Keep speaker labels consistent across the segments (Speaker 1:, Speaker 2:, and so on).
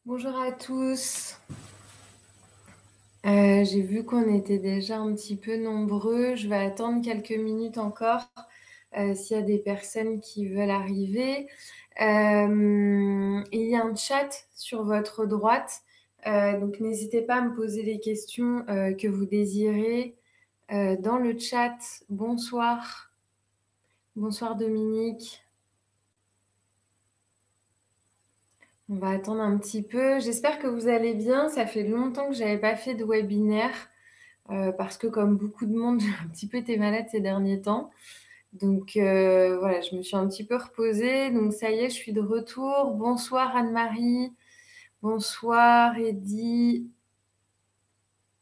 Speaker 1: Bonjour à tous. J'ai vu qu'on était déjà un petit peu nombreux. Je vais attendre quelques minutes encore, s'il y a des personnes qui veulent arriver. Il y a un chat sur votre droite, donc n'hésitez pas à me poser les questions, que vous désirez, dans le chat. Bonsoir. Bonsoir Dominique. On va attendre un petit peu. J'espère que vous allez bien. Ça fait longtemps que j'avais pas fait de webinaire. Parce que comme beaucoup de monde, j'ai un petit peu été malade ces derniers temps. Donc voilà, je me suis un petit peu reposée. Donc ça y est, je suis de retour. Bonsoir Anne-Marie. Bonsoir Eddy.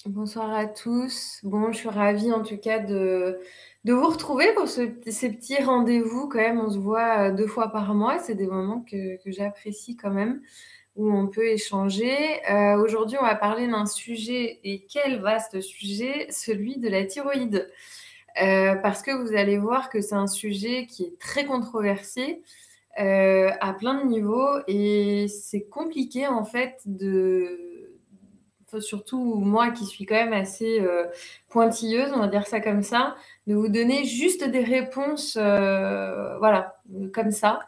Speaker 1: Bonsoir à tous. Bon, je suis ravie en tout cas de vous retrouver pour ces petits rendez-vous. Quand même, on se voit 2 fois par mois. C'est des moments que j'apprécie quand même, où on peut échanger. Aujourd'hui, on va parler d'un sujet, et quel vaste sujet, celui de la thyroïde. Parce que vous allez voir que c'est un sujet qui est très controversé à plein de niveaux, et c'est compliqué en fait enfin, surtout moi qui suis quand même assez pointilleuse, on va dire ça comme ça, de vous donner juste des réponses, voilà, comme ça.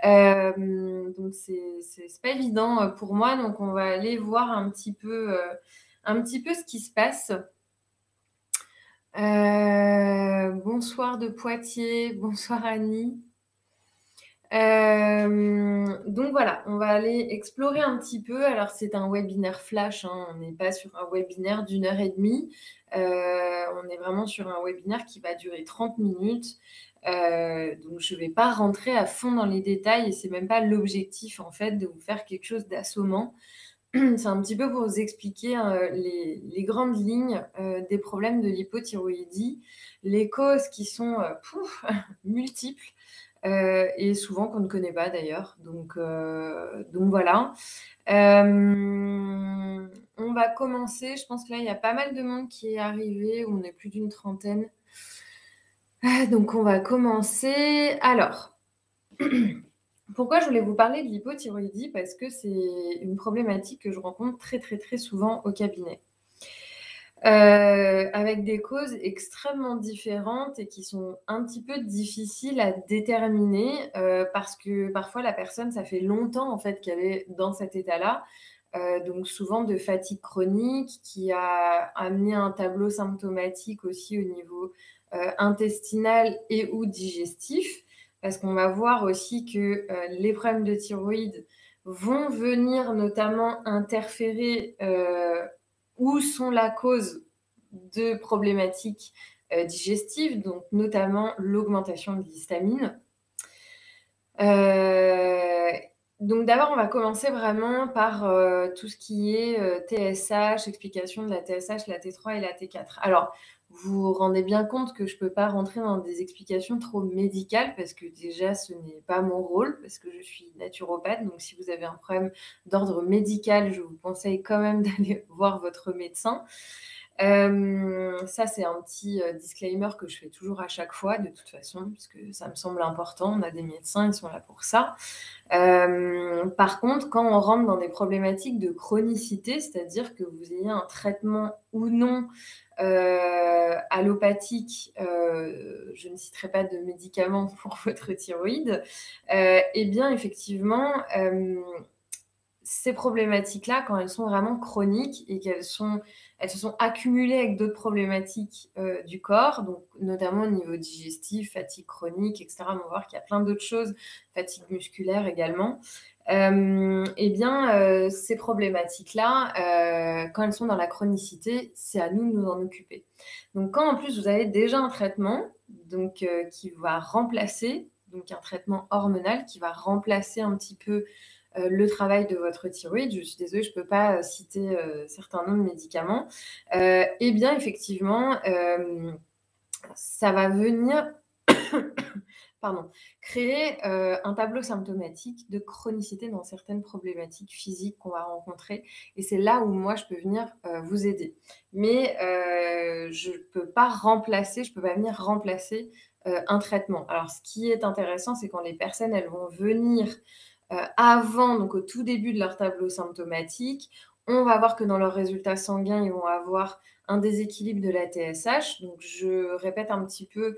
Speaker 1: Donc c'est pas évident pour moi, donc on va aller voir un petit peu ce qui se passe. Bonsoir de Poitiers, bonsoir Annie. Donc voilà, on va aller explorer un petit peu. Alors c'est un webinaire flash, hein, on n'est pas sur un webinaire d'1 h 30. On est vraiment sur un webinaire qui va durer 30 minutes. Donc je ne vais pas rentrer à fond dans les détails, et c'est même pas l'objectif en fait de vous faire quelque chose d'assommant. C'est un petit peu pour vous expliquer les grandes lignes des problèmes de l'hypothyroïdie, les causes qui sont multiples, et souvent qu'on ne connaît pas d'ailleurs. Donc voilà. On va commencer. Je pense que là, il y a pas mal de monde qui est arrivé. On est plus d'une trentaine. Donc on va commencer. Alors, pourquoi je voulais vous parler de l'hypothyroïdie? Parce que c'est une problématique que je rencontre très très très souvent au cabinet. Avec des causes extrêmement différentes et qui sont un petit peu difficiles à déterminer, parce que parfois la personne, ça fait longtemps en fait qu'elle est dans cet état-là, donc souvent de fatigue chronique qui a amené un tableau symptomatique aussi au niveau intestinal et ou digestif, parce qu'on va voir aussi que les problèmes de thyroïde vont venir notamment interférer où sont la cause de problématiques digestives, donc notamment l'augmentation de l'histamine. Donc d'abord, on va commencer vraiment par tout ce qui est TSH, explication de la TSH, la T3 et la T4. Alors, vous vous rendez bien compte que je ne peux pas rentrer dans des explications trop médicales, parce que déjà, ce n'est pas mon rôle, parce que je suis naturopathe. Donc si vous avez un problème d'ordre médical, je vous conseille quand même d'aller voir votre médecin. Ça, c'est un petit disclaimer que je fais toujours à chaque fois, de toute façon, parce que ça me semble important. On a des médecins, ils sont là pour ça. Par contre, quand on rentre dans des problématiques de chronicité, c'est-à-dire que vous ayez un traitement ou non allopathique, je ne citerai pas de médicaments pour votre thyroïde, eh bien effectivement, ces problématiques-là, quand elles sont vraiment chroniques et elles se sont accumulées avec d'autres problématiques du corps, donc notamment au niveau digestif, fatigue chronique, etc. On va voir qu'il y a plein d'autres choses, fatigue musculaire également. Eh bien, ces problématiques-là, quand elles sont dans la chronicité, c'est à nous de nous en occuper. Donc, quand en plus vous avez déjà un traitement, donc qui va remplacer, donc un traitement hormonal qui va remplacer un petit peu le travail de votre thyroïde, je suis désolée, je ne peux pas citer certains noms de médicaments, eh bien, effectivement, ça va venir pardon, créer un tableau symptomatique de chronicité dans certaines problématiques physiques qu'on va rencontrer. Et c'est là où moi, je peux venir vous aider. Mais je ne peux pas venir remplacer un traitement. Alors, ce qui est intéressant, c'est quand les personnes, elles vont venir avant, donc au tout début de leur tableau symptomatique, on va voir que dans leurs résultats sanguins, ils vont avoir un déséquilibre de la TSH. Donc je répète un petit peu,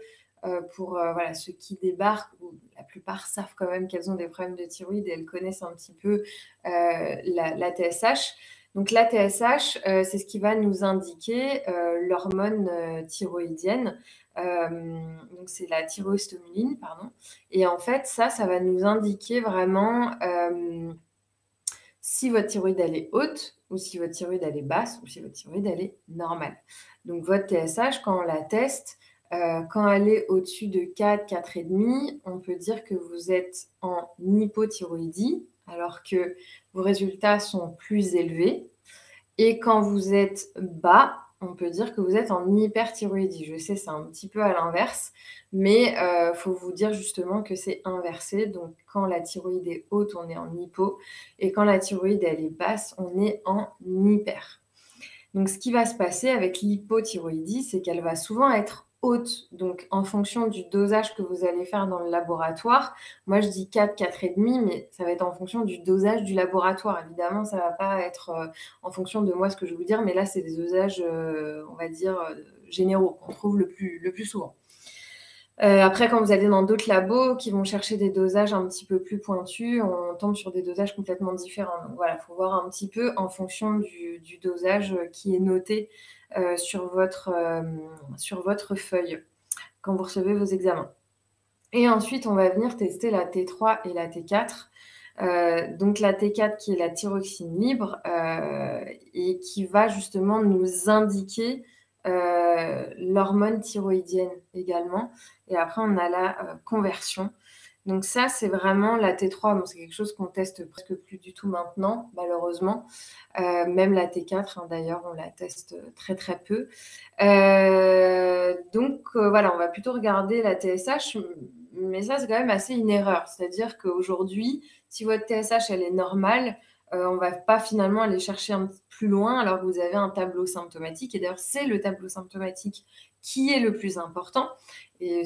Speaker 1: pour, voilà, ceux qui débarquent, ou la plupart savent quand même qu'elles ont des problèmes de thyroïde et elles connaissent un petit peu, la TSH. Donc la TSH, c'est ce qui va nous indiquer, l'hormone, thyroïdienne. Donc c'est la thyroïstomuline, pardon. Et en fait, ça va nous indiquer vraiment, si votre thyroïde elle est haute, ou si votre thyroïde elle est basse, ou si votre thyroïde elle est normale. Donc votre TSH, quand on la teste, quand elle est au-dessus de 4, 4,5, on peut dire que vous êtes en hypothyroïdie, alors que vos résultats sont plus élevés. Et quand vous êtes bas, on peut dire que vous êtes en hyperthyroïdie. Je sais, c'est un petit peu à l'inverse, mais faut vous dire justement que c'est inversé. Donc quand la thyroïde est haute, on est en hypo, et quand la thyroïde elle est basse, on est en hyper. Donc ce qui va se passer avec l'hypothyroïdie, c'est qu'elle va souvent être haute. Donc en fonction du dosage que vous allez faire dans le laboratoire, moi je dis 4, 4,5, mais ça va être en fonction du dosage du laboratoire. Évidemment, ça va pas être, en fonction de moi ce que je vais vous dire, mais là c'est des dosages, on va dire, généraux qu'on trouve le plus souvent. Après, quand vous allez dans d'autres labos qui vont chercher des dosages un petit peu plus pointus, on tombe sur des dosages complètement différents. Donc voilà, il faut voir un petit peu en fonction du dosage qui est noté sur votre feuille quand vous recevez vos examens. Et ensuite, on va venir tester la T3 et la T4. Donc la T4 qui est la thyroxine libre et qui va justement nous indiquer l'hormone thyroïdienne également. Et après, on a la conversion. Donc ça, c'est vraiment la T3. Bon, c'est quelque chose qu'on teste presque plus du tout maintenant, malheureusement. Même la T4, hein, d'ailleurs, on la teste très très peu. Donc voilà, on va plutôt regarder la TSH, mais ça, c'est quand même assez une erreur. C'est-à-dire qu'aujourd'hui, si votre TSH, elle est normale, on ne va pas finalement aller chercher un petit plus loin alors que vous avez un tableau symptomatique. Et d'ailleurs, c'est le tableau symptomatique qui est le plus important. Et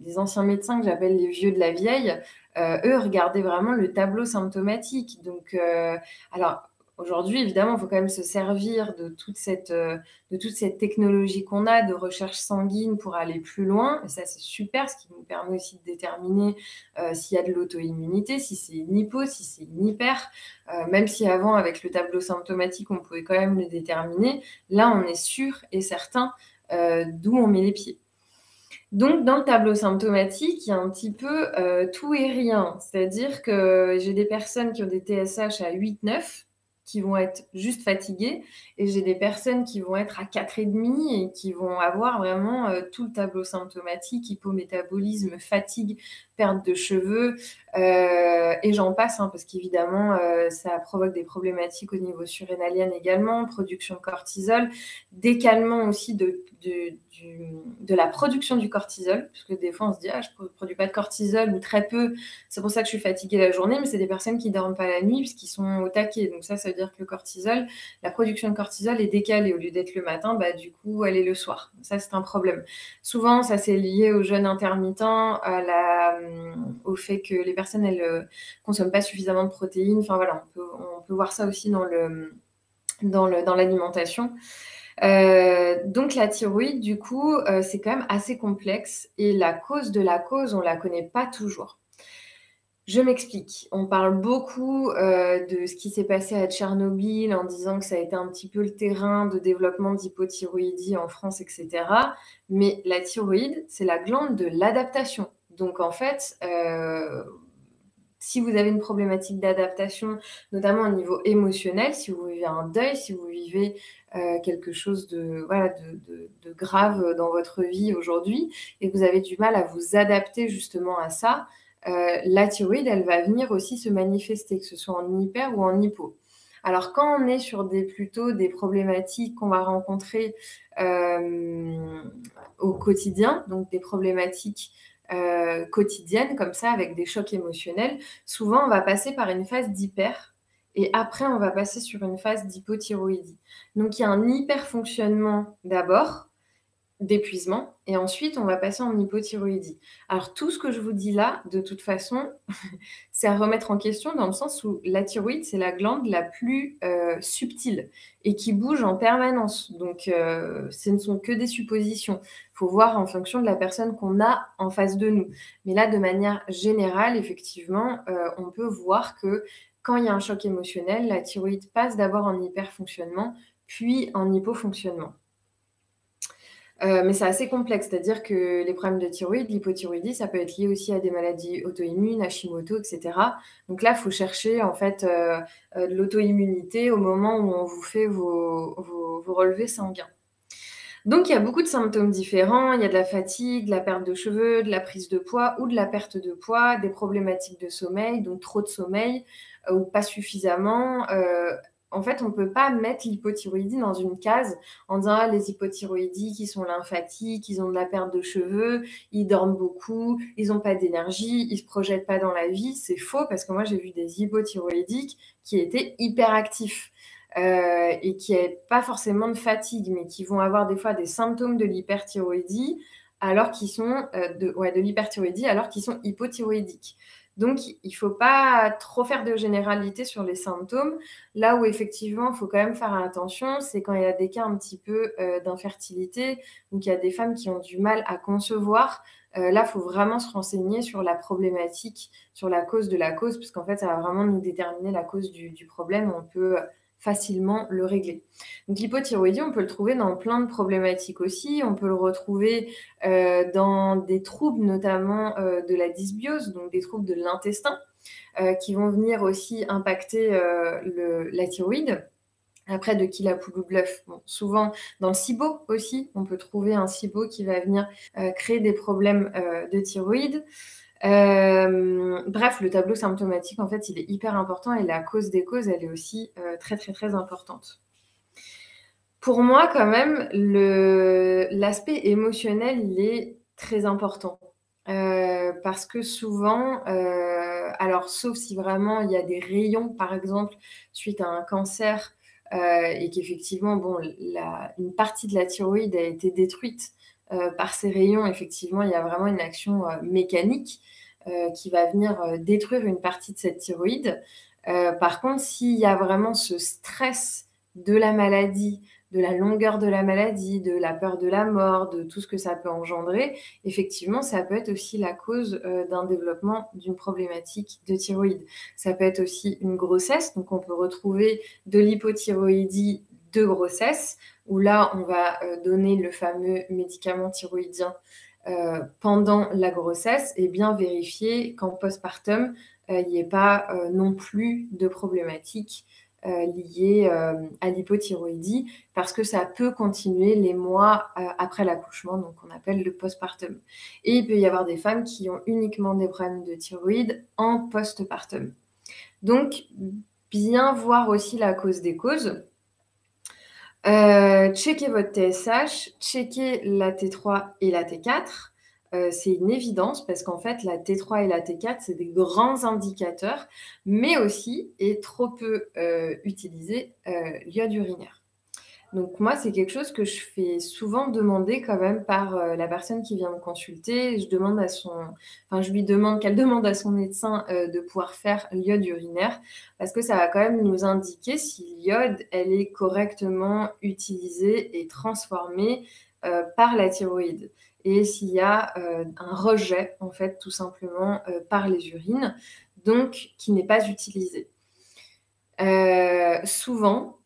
Speaker 1: les anciens médecins que j'appelle les vieux de la vieille, eux regardaient vraiment le tableau symptomatique. Donc, alors aujourd'hui, évidemment, il faut quand même se servir de toute cette technologie qu'on a de recherche sanguine pour aller plus loin. Et ça, c'est super, ce qui nous permet aussi de déterminer s'il y a de l'auto-immunité, si c'est une hypo, si c'est une hyper. Même si avant, avec le tableau symptomatique, on pouvait quand même le déterminer. Là, on est sûr et certain d'où on met les pieds. Donc, dans le tableau symptomatique, il y a un petit peu tout et rien. C'est-à-dire que j'ai des personnes qui ont des TSH à 8, 9, qui vont être juste fatiguées, et j'ai des personnes qui vont être à 4,5 et qui vont avoir vraiment tout le tableau symptomatique, hypométabolisme, fatigue, perte de cheveux, et j'en passe, hein, parce qu'évidemment, ça provoque des problématiques au niveau surrénalien également, production de cortisol, décalement aussi de la production du cortisol, parce que des fois on se dit ah je ne produis pas de cortisol ou très peu, c'est pour ça que je suis fatiguée la journée, mais c'est des personnes qui ne dorment pas la nuit puisqu'ils sont au taquet. Donc ça veut dire que le cortisol, la production de cortisol est décalée. Au lieu d'être le matin, bah, du coup elle est le soir. Ça c'est un problème. Souvent ça c'est lié au jeûne intermittent, au fait que les personnes elles consomment pas suffisamment de protéines. Enfin voilà, on peut voir ça aussi dans l'alimentation. Donc la thyroïde, du coup, c'est quand même assez complexe et la cause de la cause, on ne la connaît pas toujours. Je m'explique. On parle beaucoup de ce qui s'est passé à Tchernobyl en disant que ça a été un petit peu le terrain de développement d'hypothyroïdie en France, etc. Mais la thyroïde, c'est la glande de l'adaptation. Donc en fait, si vous avez une problématique d'adaptation, notamment au niveau émotionnel, si vous vivez un deuil, si vous vivez quelque chose de grave dans votre vie aujourd'hui et que vous avez du mal à vous adapter justement à ça, la thyroïde, elle va venir aussi se manifester, que ce soit en hyper ou en hypo. Alors quand on est sur plutôt des problématiques qu'on va rencontrer au quotidien, donc des problématiques quotidiennes comme ça, avec des chocs émotionnels, souvent on va passer par une phase d'hyper et après on va passer sur une phase d'hypothyroïdie. Donc il y a un hyperfonctionnement d'abord d'épuisement et ensuite on va passer en hypothyroïdie. Alors tout ce que je vous dis là, de toute façon, c'est à remettre en question dans le sens où la thyroïde, c'est la glande la plus, subtile et qui bouge en permanence. Donc ce ne sont que des suppositions. Il faut voir en fonction de la personne qu'on a en face de nous. Mais là, de manière générale, effectivement, on peut voir que quand il y a un choc émotionnel, la thyroïde passe d'abord en hyperfonctionnement, puis en hypofonctionnement. Mais c'est assez complexe, c'est-à-dire que les problèmes de thyroïde, l'hypothyroïdie, ça peut être lié aussi à des maladies auto-immunes, Hashimoto et cetera. Donc là, il faut chercher en fait, de l'auto-immunité au moment où on vous fait vos relevés sanguins. Donc il y a beaucoup de symptômes différents, il y a de la fatigue, de la perte de cheveux, de la prise de poids ou de la perte de poids, des problématiques de sommeil, donc trop de sommeil, ou pas suffisamment. En fait, on ne peut pas mettre l'hypothyroïdie dans une case en disant: «Ah, les hypothyroïdies qui sont lymphatiques, ils ont de la perte de cheveux, ils dorment beaucoup, ils ont pas d'énergie, ils se projettent pas dans la vie». C'est faux parce que moi j'ai vu des hypothyroïdiques qui étaient hyperactifs. Et qui n'avaient pas forcément de fatigue, mais qui vont avoir des fois des symptômes de l'hyperthyroïdie alors qu'ils sont, de l'hyperthyroïdie alors qu'ils sont hypothyroïdiques. Donc il ne faut pas trop faire de généralité sur les symptômes. Là où effectivement, il faut quand même faire attention, c'est quand il y a des cas un petit peu, d'infertilité, donc il y a des femmes qui ont du mal à concevoir. Là, il faut vraiment se renseigner sur la problématique, sur la cause de la cause, puisqu'en fait, ça va vraiment nous déterminer la cause du problème. On peut, facilement le régler. Donc l'hypothyroïdie, on peut le trouver dans plein de problématiques aussi. On peut le retrouver dans des troubles notamment de la dysbiose, donc des troubles de l'intestin, qui vont venir aussi impacter la thyroïde. Après, de qui la poule ou de l'œuf? Bon, souvent dans le SIBO aussi, on peut trouver un SIBO qui va venir créer des problèmes de thyroïde. Bref, le tableau symptomatique, en fait, il est hyper important et la cause des causes, elle est aussi, très, très, très importante. Pour moi, quand même, l'aspect émotionnel, il est très important. Parce que souvent, alors sauf si vraiment il y a des rayons, par exemple, suite à un cancer, et qu'effectivement, bon, une partie de la thyroïde a été détruite, par ces rayons. Effectivement, il y a vraiment une action, mécanique, qui va venir, détruire une partie de cette thyroïde. Par contre, s'il y a vraiment ce stress de la maladie, de la longueur de la maladie, de la peur de la mort, de tout ce que ça peut engendrer, effectivement, ça peut être aussi la cause, d'un développement d'une problématique de thyroïde. Ça peut être aussi une grossesse, donc on peut retrouver de l'hypothyroïdie de grossesse, où là, on va, donner le fameux médicament thyroïdien, pendant la grossesse et bien vérifier qu'en postpartum, il n'y ait pas, non plus de problématiques, liées, à l'hypothyroïdie parce que ça peut continuer les mois, après l'accouchement, donc on appelle le postpartum. Et il peut y avoir des femmes qui ont uniquement des problèmes de thyroïde en postpartum. Donc bien voir aussi la cause des causes. Checker votre TSH, checker la T3 et la T4. C'est une évidence parce qu'en fait, la T3 et la T4, c'est des grands indicateurs, mais aussi, et trop peu utilisés, l'iode urinaire. Donc moi, c'est quelque chose que je fais souvent demander quand même par, la personne qui vient me consulter. Je lui demande qu'elle demande à son médecin, de pouvoir faire l'iode urinaire parce que ça va quand même nous indiquer si l'iode, elle est correctement utilisée et transformée, par la thyroïde et s'il y a, un rejet en fait tout simplement, par les urines, donc qui n'est pas utilisé. Souvent,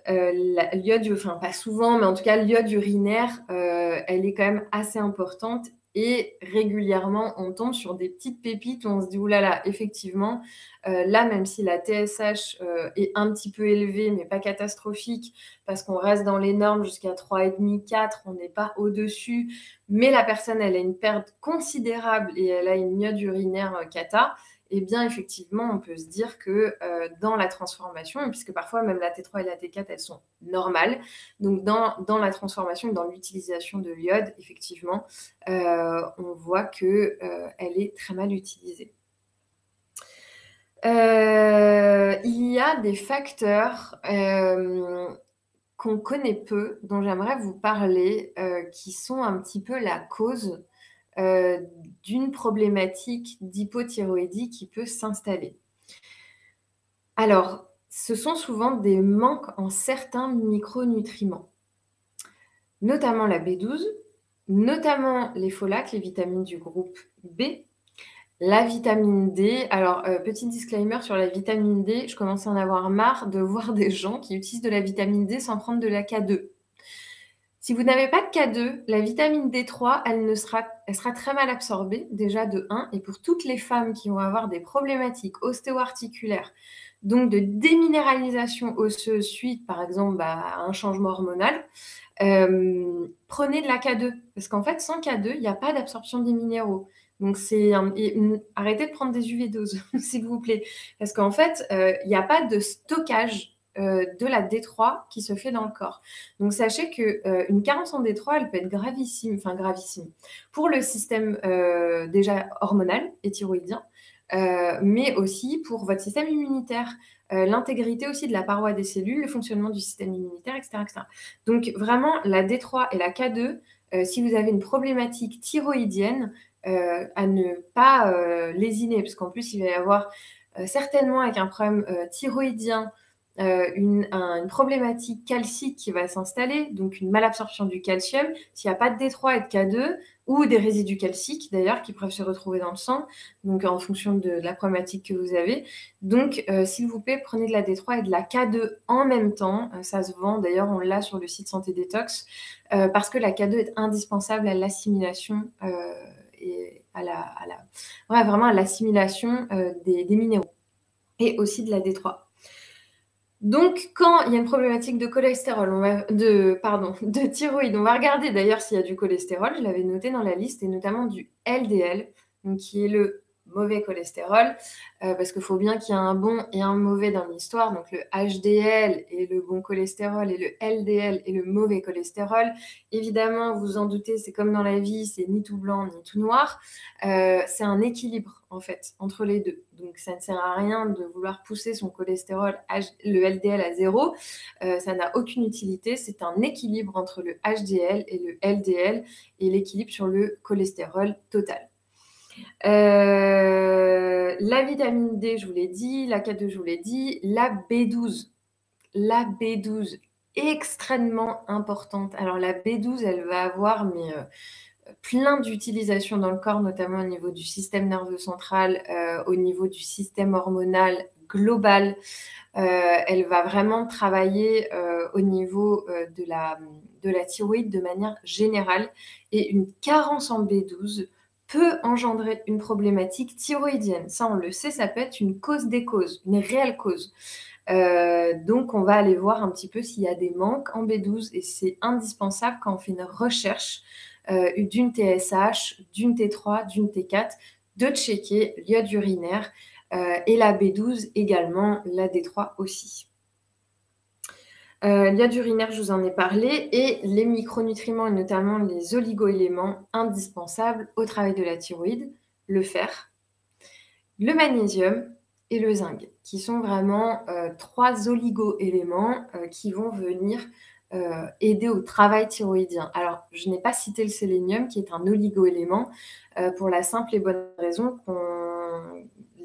Speaker 1: l'iode, enfin pas souvent, mais en tout cas l'iode urinaire, elle est quand même assez importante et régulièrement on tombe sur des petites pépites où on se dit: «Ouh là là, effectivement, là même si la TSH, est un petit peu élevée, mais pas catastrophique, parce qu'on reste dans les normes jusqu'à 3,5-4, on n'est pas au-dessus, mais la personne elle a une perte considérable et elle a une iode urinaire, cata», eh bien, effectivement, on peut se dire que dans la transformation, puisque parfois même la T3 et la T4, elles sont normales, donc dans la transformation et dans l'utilisation de l'iode, effectivement, on voit qu'elle est très mal utilisée. Il y a des facteurs qu'on connaît peu, dont j'aimerais vous parler, qui sont un petit peu la cause, heu, d'une problématique d'hypothyroïdie qui peut s'installer. Alors, ce sont souvent des manques en certains micronutriments, notamment la B12, notamment les folates, les vitamines du groupe B, la vitamine D. Alors, petit disclaimer sur la vitamine D, je commence à en avoir marre de voir des gens qui utilisent de la vitamine D sans prendre de la K2. Si vous n'avez pas de K2, la vitamine D3, elle sera très mal absorbée, déjà de 1, et pour toutes les femmes qui vont avoir des problématiques ostéo-articulaires, donc de déminéralisation osseuse suite, par exemple, à un changement hormonal, prenez de la K2 parce qu'en fait, sans K2, il y a pas d'absorption des minéraux. Donc c'est un et arrêtez de prendre des UV doses, s'il vous plaît, parce qu'en fait, il y a pas de stockage, de la D3 qui se fait dans le corps. Donc sachez que, une carence en D3, elle peut être gravissime, enfin gravissime, pour le système, déjà hormonal et thyroïdien, mais aussi pour votre système immunitaire, l'intégrité aussi de la paroi des cellules, le fonctionnement du système immunitaire et cetera et cetera. Donc vraiment la D3 et la K2, si vous avez une problématique thyroïdienne, à ne pas, lésiner parce qu'en plus il va y avoir, certainement avec un problème, thyroïdien, une problématique calcique qui va s'installer, donc une malabsorption du calcium. S'il n'y a pas de D3 et de K2 ou des résidus calciques d'ailleurs qui peuvent se retrouver dans le sang, donc en fonction de la problématique que vous avez. Donc s'il vous plaît, prenez de la D3 et de la K2 en même temps. Ça se vend, d'ailleurs on l'a sur le site Santé Détox, parce que la K2 est indispensable à l'assimilation, et ouais, vraiment à l'assimilation, des minéraux et aussi de la D3. Donc, quand il y a une problématique de cholestérol, de thyroïde, on va regarder d'ailleurs s'il y a du cholestérol, je l'avais noté dans la liste, et notamment du LDL, donc qui est le mauvais cholestérol, parce qu'il faut bien qu'il y ait un bon et un mauvais dans l'histoire. Donc le HDL est le bon cholestérol et le LDL est le mauvais cholestérol. Évidemment, vous vous en doutez, c'est comme dans la vie, c'est ni tout blanc ni tout noir. C'est un équilibre en fait entre les deux. Donc ça ne sert à rien de vouloir pousser son cholestérol, le LDL à zéro. Ça n'a aucune utilité. C'est un équilibre entre le HDL et le LDL et l'équilibre sur le cholestérol total. La vitamine D, je vous l'ai dit, la K2, je vous l'ai dit, la B12. La B12, extrêmement importante. Alors la B12, elle va avoir plein d'utilisations dans le corps, notamment au niveau du système nerveux central, au niveau du système hormonal global. Elle va vraiment travailler au niveau de la thyroïde de manière générale. Et une carence en B12 peut engendrer une problématique thyroïdienne. Ça, on le sait, ça peut être une cause des causes, une réelle cause. Donc, on va aller voir un petit peu s'il y a des manques en B12 et c'est indispensable quand on fait une recherche d'une TSH, d'une T3, d'une T4, de checker l'iode urinaire et la B12 également, la D3 aussi. L'iode urinaire, je vous en ai parlé, et les micronutriments et notamment les oligoéléments indispensables au travail de la thyroïde, le fer, le magnésium et le zinc, qui sont vraiment 3 oligoéléments qui vont venir aider au travail thyroïdien. Alors, je n'ai pas cité le sélénium, qui est un oligoélément, pour la simple et bonne raison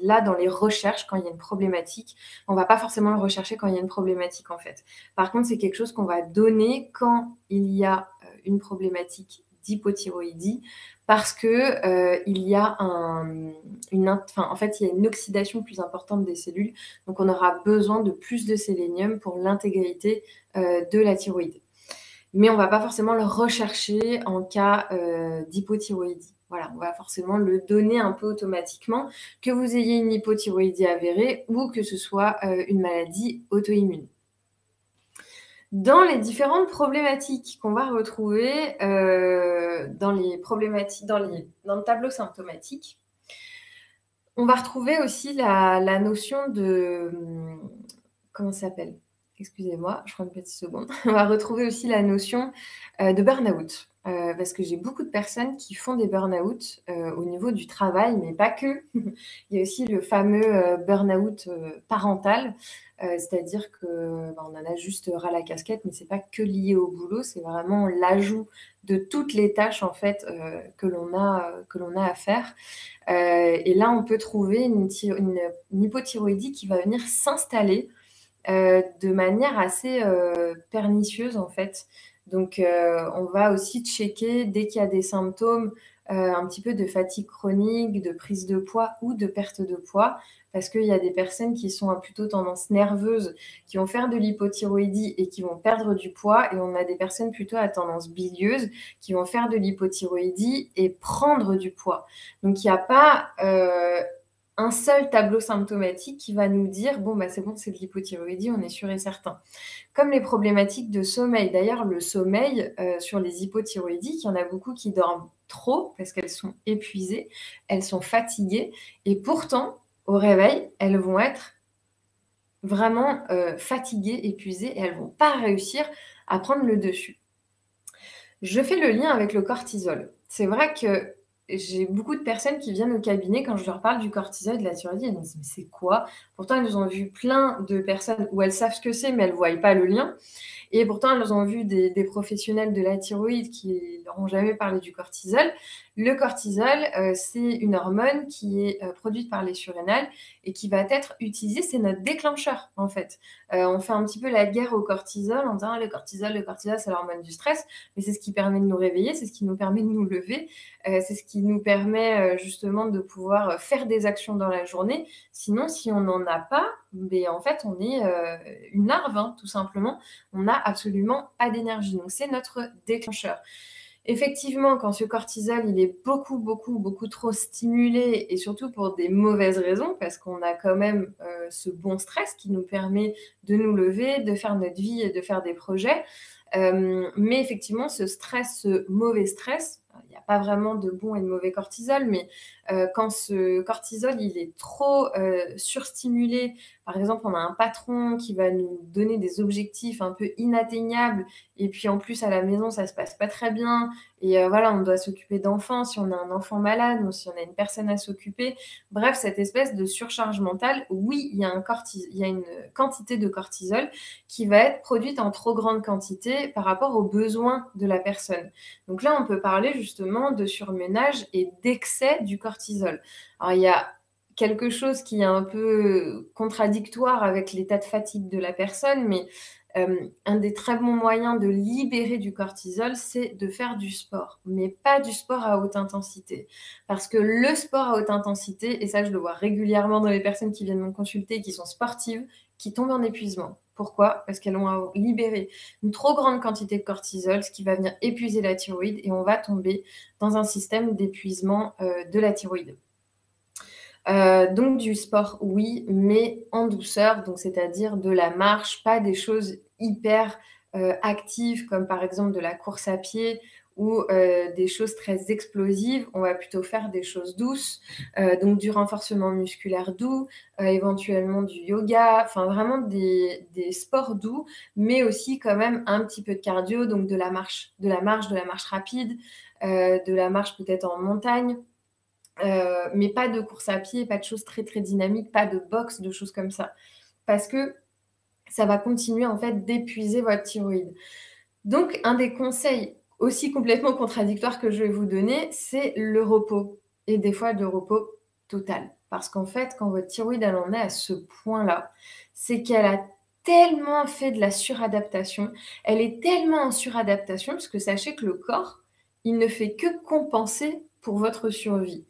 Speaker 1: là, dans les recherches, quand il y a une problématique, on ne va pas forcément le rechercher quand il y a une problématique, en fait. Par contre, c'est quelque chose qu'on va donner quand il y a une problématique d'hypothyroïdie, parce que il y a en fait, il y a une oxydation plus importante des cellules, donc on aura besoin de plus de sélénium pour l'intégrité de la thyroïde. Mais on ne va pas forcément le rechercher en cas d'hypothyroïdie. Voilà, on va forcément le donner un peu automatiquement, que vous ayez une hypothyroïdie avérée ou que ce soit une maladie auto-immune. Dans les différentes problématiques qu'on va retrouver dans le tableau symptomatique, on va retrouver aussi la notion de comment ça s'appelle? Excusez-moi, je prends une petite seconde. On va retrouver aussi la notion de burn-out. parce que j'ai beaucoup de personnes qui font des burn-out, au niveau du travail, mais pas que. Il y a aussi le fameux, burn-out, parental, c'est-à-dire que, bah, on en a juste ras la casquette, mais c'est pas que lié au boulot, c'est vraiment l'ajout de toutes les tâches en fait, que l'on a à faire. Et là, on peut trouver une hypothyroïdie qui va venir s'installer, de manière assez, pernicieuse en fait. Donc on va aussi checker dès qu'il y a des symptômes, un petit peu de fatigue chronique, de prise de poids ou de perte de poids. Parce qu'il y a des personnes qui sont à plutôt tendance nerveuse, qui vont faire de l'hypothyroïdie et qui vont perdre du poids et on a des personnes plutôt à tendance bilieuse qui vont faire de l'hypothyroïdie et prendre du poids. Donc il y a pas, un seul tableau symptomatique qui va nous dire: «Bon, bah, c'est bon, c'est de l'hypothyroïdie, on est sûr et certain». Comme les problématiques de sommeil. D'ailleurs, le sommeil, sur les hypothyroïdiques, il y en a beaucoup qui dorment trop parce qu'elles sont épuisées, elles sont fatiguées et pourtant, au réveil, elles vont être vraiment, fatiguées, épuisées et elles vont pas réussir à prendre le dessus. Je fais le lien avec le cortisol. C'est vrai que j'ai beaucoup de personnes qui viennent au cabinet quand je leur parle du cortisol et de la thyroïde, elles me disent: «Mais c'est quoi?» Pourtant, elles ont vu plein de personnes où elles savent ce que c'est, mais elles ne voient pas le lien. Et pourtant, elles ont vu des professionnels de la thyroïde qui leur ont jamais parlé du cortisol. Le cortisol, c'est une hormone qui est, produite par les surrénales et qui va être utilisée, c'est notre déclencheur, en fait. On fait un petit peu la guerre au cortisol en disant: «Ah, le cortisol, c'est l'hormone du stress», mais c'est ce qui permet de nous réveiller, c'est ce qui nous permet de nous lever, c'est ce qui nous permet, justement de pouvoir, faire des actions dans la journée. Sinon, si on n'en a pas, beh, en fait, on est, une larve, hein, tout simplement. On n'a absolument pas d'énergie. Donc c'est notre déclencheur. Effectivement, quand ce cortisol, il est beaucoup, beaucoup, beaucoup trop stimulé et surtout pour des mauvaises raisons, parce qu'on a quand même, ce bon stress qui nous permet de nous lever, de faire notre vie et de faire des projets. Mais effectivement, ce stress, ce mauvais stress, il n'y a pas vraiment de bon et de mauvais cortisol, mais quand ce cortisol, il est trop, surstimulé, par exemple, on a un patron qui va nous donner des objectifs un peu inatteignables et puis en plus à la maison, ça se passe pas très bien et voilà, on doit s'occuper d'enfants, si on a un enfant malade ou si on a une personne à s'occuper. Bref, cette espèce de surcharge mentale, oui, il y a une quantité de cortisol qui va être produite en trop grande quantité par rapport aux besoins de la personne. Donc là, on peut parler justement de surménage et d'excès du cortisol. Alors il y a quelque chose qui est un peu contradictoire avec l'état de fatigue de la personne, mais un des très bons moyens de libérer du cortisol, c'est de faire du sport, mais pas du sport à haute intensité. Parce que le sport à haute intensité, et ça je le vois régulièrement dans les personnes qui viennent me consulter et qui sont sportives, qui tombent en épuisement. Pourquoi? Parce qu'elles ont libéré une trop grande quantité de cortisol, ce qui va venir épuiser la thyroïde et on va tomber dans un système d'épuisement de la thyroïde. Donc du sport, oui, mais en douceur, donc c'est-à-dire de la marche, pas des choses hyper, actives comme par exemple de la course à pied ou, des choses très explosives. On va plutôt faire des choses douces, donc du renforcement musculaire doux, éventuellement du yoga, enfin vraiment des sports doux, mais aussi quand même un petit peu de cardio, donc de la marche rapide, de la marche peut-être en montagne. Mais pas de course à pied, pas de choses très, très dynamiques, pas de boxe, de choses comme ça. Parce que ça va continuer en fait d'épuiser votre thyroïde. Donc un des conseils aussi complètement contradictoires que je vais vous donner, c'est le repos et des fois le repos total. Parce qu'en fait, quand votre thyroïde elle en est à ce point-là, c'est qu'elle a tellement fait de la suradaptation, elle est tellement en suradaptation parce que sachez que le corps, il ne fait que compenser pour votre survie.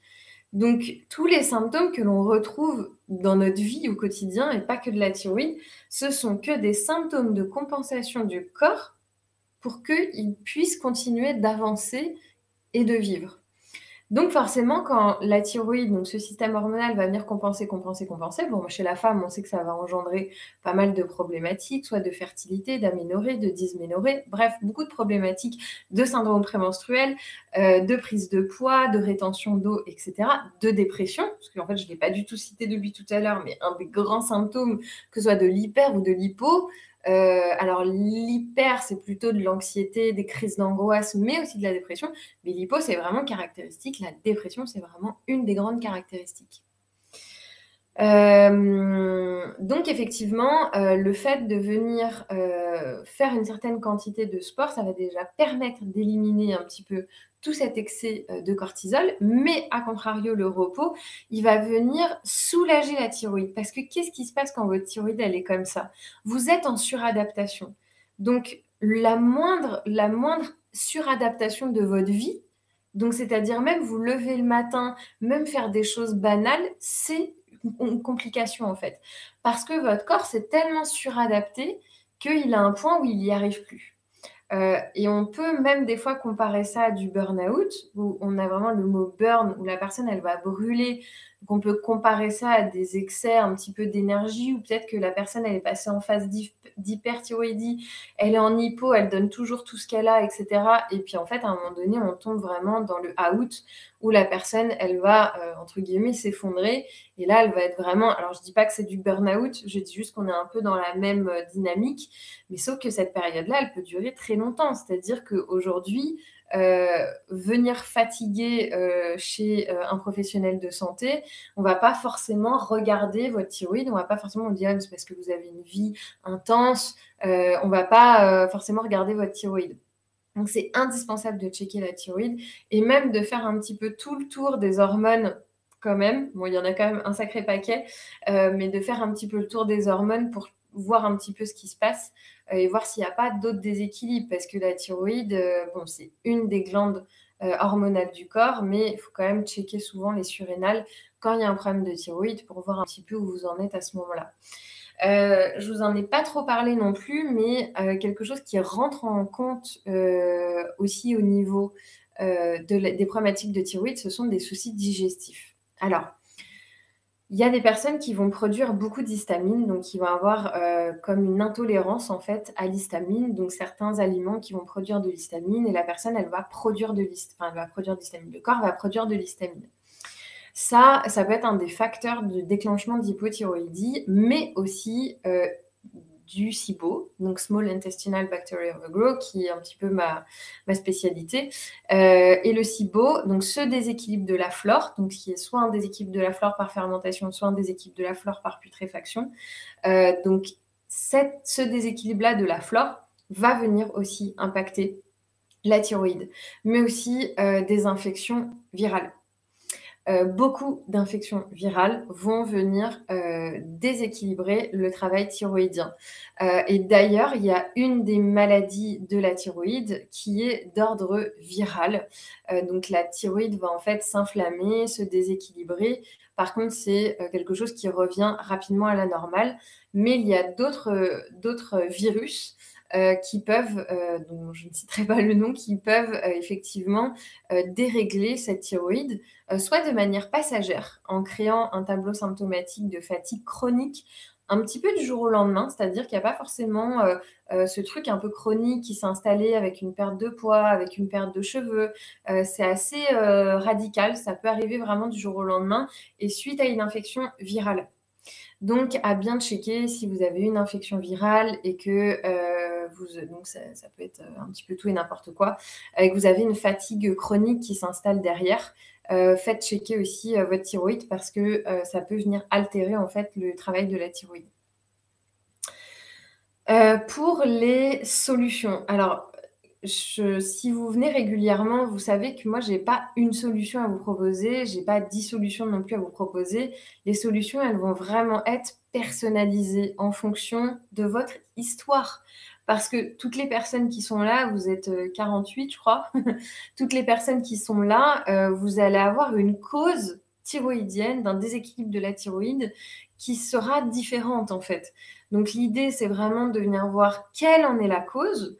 Speaker 1: Donc, tous les symptômes que l'on retrouve dans notre vie au quotidien, et pas que de la thyroïde, ce sont que des symptômes de compensation du corps pour qu'il puisse continuer d'avancer et de vivre. Donc forcément, quand la thyroïde, donc ce système hormonal va venir compenser, compenser, compenser, bon, chez la femme, on sait que ça va engendrer pas mal de problématiques, soit de fertilité, d'aménorrhée, de dysménorrhée, bref, beaucoup de problématiques de syndrome prémenstruel, de prise de poids, de rétention d'eau, et cetera, de dépression, parce qu'en fait, je ne l'ai pas du tout cité depuis tout à l'heure, mais un des grands symptômes, que ce soit de l'hyper ou de l'hypo, Alors l'hyper, c'est plutôt de l'anxiété, des crises d'angoisse, mais aussi de la dépression. Mais l'hypo, c'est vraiment caractéristique. La dépression, c'est vraiment une des grandes caractéristiques. Donc effectivement, le fait de venir faire une certaine quantité de sport, ça va déjà permettre d'éliminer un petit peu tout cet excès de cortisol, mais à contrario, le repos, il va venir soulager la thyroïde. Parce que qu'est-ce qui se passe quand votre thyroïde, elle est comme ça? Vous êtes en suradaptation. Donc la moindre suradaptation de votre vie, donc c'est-à-dire même vous lever le matin, même faire des choses banales, c'est une complication en fait. Parce que votre corps s'est tellement suradapté qu'il a un point où il n'y arrive plus. Et on peut même des fois comparer ça à du burn-out, où on a vraiment le mot burn, où la personne, elle va brûler. Donc on peut comparer ça à des excès un petit peu d'énergie, ou peut-être que la personne, elle est passée en phase d'hyperthyroïdie, elle est en hypo, elle donne toujours tout ce qu'elle a, etc. Et puis en fait, à un moment donné, on tombe vraiment dans le out, où la personne, elle va, entre guillemets, s'effondrer. Et là, elle va être vraiment... Alors, je dis pas que c'est du burn-out, je dis juste qu'on est un peu dans la même dynamique. Mais sauf que cette période-là, elle peut durer très longtemps. C'est-à-dire qu'aujourd'hui, venir fatigué chez un professionnel de santé, on ne va pas forcément regarder votre thyroïde, on ne va pas forcément vous dire ah, c'est parce que vous avez une vie intense, on ne va pas forcément regarder votre thyroïde. Donc c'est indispensable de checker la thyroïde et même de faire un petit peu tout le tour des hormones quand même. Bon, il y en a quand même un sacré paquet, mais de faire un petit peu le tour des hormones pour voir un petit peu ce qui se passe et voir s'il n'y a pas d'autres déséquilibres. Parce que la thyroïde, bon, c'est une des glandes hormonales du corps, mais il faut quand même checker souvent les surrénales quand il y a un problème de thyroïde pour voir un petit peu où vous en êtes à ce moment-là. Je vous en ai pas trop parlé non plus, mais quelque chose qui rentre en compte aussi au niveau des problématiques de thyroïde, ce sont des soucis digestifs. Alors, il y a des personnes qui vont produire beaucoup d'histamine, donc qui vont avoir comme une intolérance en fait à l'histamine, donc certains aliments qui vont produire de l'histamine et la personne elle va produire de l'histamine, enfin elle va produire de l'histamine, le corps va produire de l'histamine. Ça peut être un des facteurs de déclenchement d'hypothyroïdie, mais aussi du SIBO, donc Small Intestinal Bacteria Overgrowth, qui est un petit peu ma spécialité. Et le SIBO, donc ce déséquilibre de la flore, donc qui est soit un déséquilibre de la flore par fermentation, soit un déséquilibre de la flore par putréfaction. Donc ce déséquilibre-là de la flore va venir aussi impacter la thyroïde, mais aussi des infections virales. Beaucoup d'infections virales vont venir déséquilibrer le travail thyroïdien. Et d'ailleurs, il y a une des maladies de la thyroïde qui est d'ordre viral. Donc la thyroïde va en fait s'inflammer, se déséquilibrer. Par contre, c'est quelque chose qui revient rapidement à la normale. Mais il y a d'autres virus qui peuvent, dont je ne citerai pas le nom, qui peuvent effectivement dérégler cette thyroïde, soit de manière passagère, en créant un tableau symptomatique de fatigue chronique un petit peu du jour au lendemain, c'est-à-dire qu'il n'y a pas forcément ce truc un peu chronique qui s'est installé avec une perte de poids, avec une perte de cheveux. C'est assez radical, ça peut arriver vraiment du jour au lendemain et suite à une infection virale. Donc, à bien checker si vous avez une infection virale et que donc ça peut être un petit peu tout et n'importe quoi, et que vous avez une fatigue chronique qui s'installe derrière. Faites checker aussi votre thyroïde parce que ça peut venir altérer en fait le travail de la thyroïde. Pour les solutions, alors si vous venez régulièrement, vous savez que moi, j'ai pas une solution à vous proposer, j'ai pas 10 solutions non plus à vous proposer. Les solutions, elles vont vraiment être personnalisées en fonction de votre histoire. Parce que toutes les personnes qui sont là, vous êtes 48, je crois, toutes les personnes qui sont là, vous allez avoir une cause thyroïdienne, d'un déséquilibre de la thyroïde qui sera différente en fait. Donc l'idée, c'est vraiment de venir voir quelle en est la cause.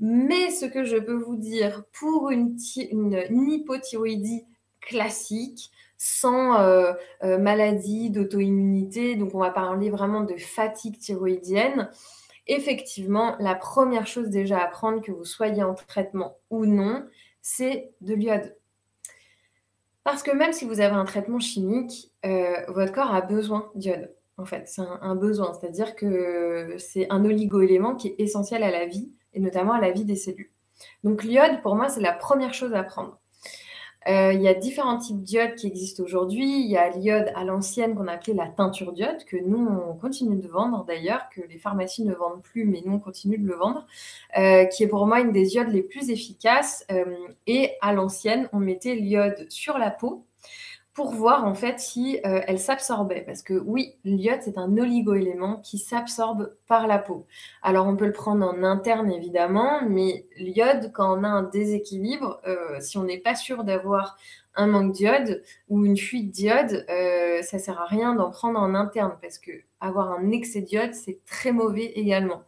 Speaker 1: Mais ce que je peux vous dire, pour une hypothyroïdie classique, sans maladie d'auto-immunité, donc on va parler vraiment de fatigue thyroïdienne, effectivement, la première chose déjà à prendre, que vous soyez en traitement ou non, c'est de l'iode. Parce que même si vous avez un traitement chimique, votre corps a besoin d'iode. en fait, c'est un besoin. C'est-à-dire que c'est un oligoélément qui est essentiel à la vie et notamment à la vie des cellules. Donc l'iode, pour moi, c'est la première chose à prendre. Il y a différents types d'iode qui existent aujourd'hui. Il y a l'iode à l'ancienne qu'on appelait la teinture d'iode, que nous, on continue de vendre d'ailleurs, que les pharmacies ne vendent plus, mais nous, on continue de le vendre, qui est pour moi une des iodes les plus efficaces. Et à l'ancienne, on mettait l'iode sur la peau pour voir en fait si elle s'absorbait. Parce que oui, l'iode, c'est un oligoélément qui s'absorbe par la peau. Alors on peut le prendre en interne évidemment, mais l'iode, quand on a un déséquilibre, si on n'est pas sûr d'avoir un manque d'iode ou une fuite d'iode, ça sert à rien d'en prendre en interne parce que avoir un excès d'iode, c'est très mauvais également.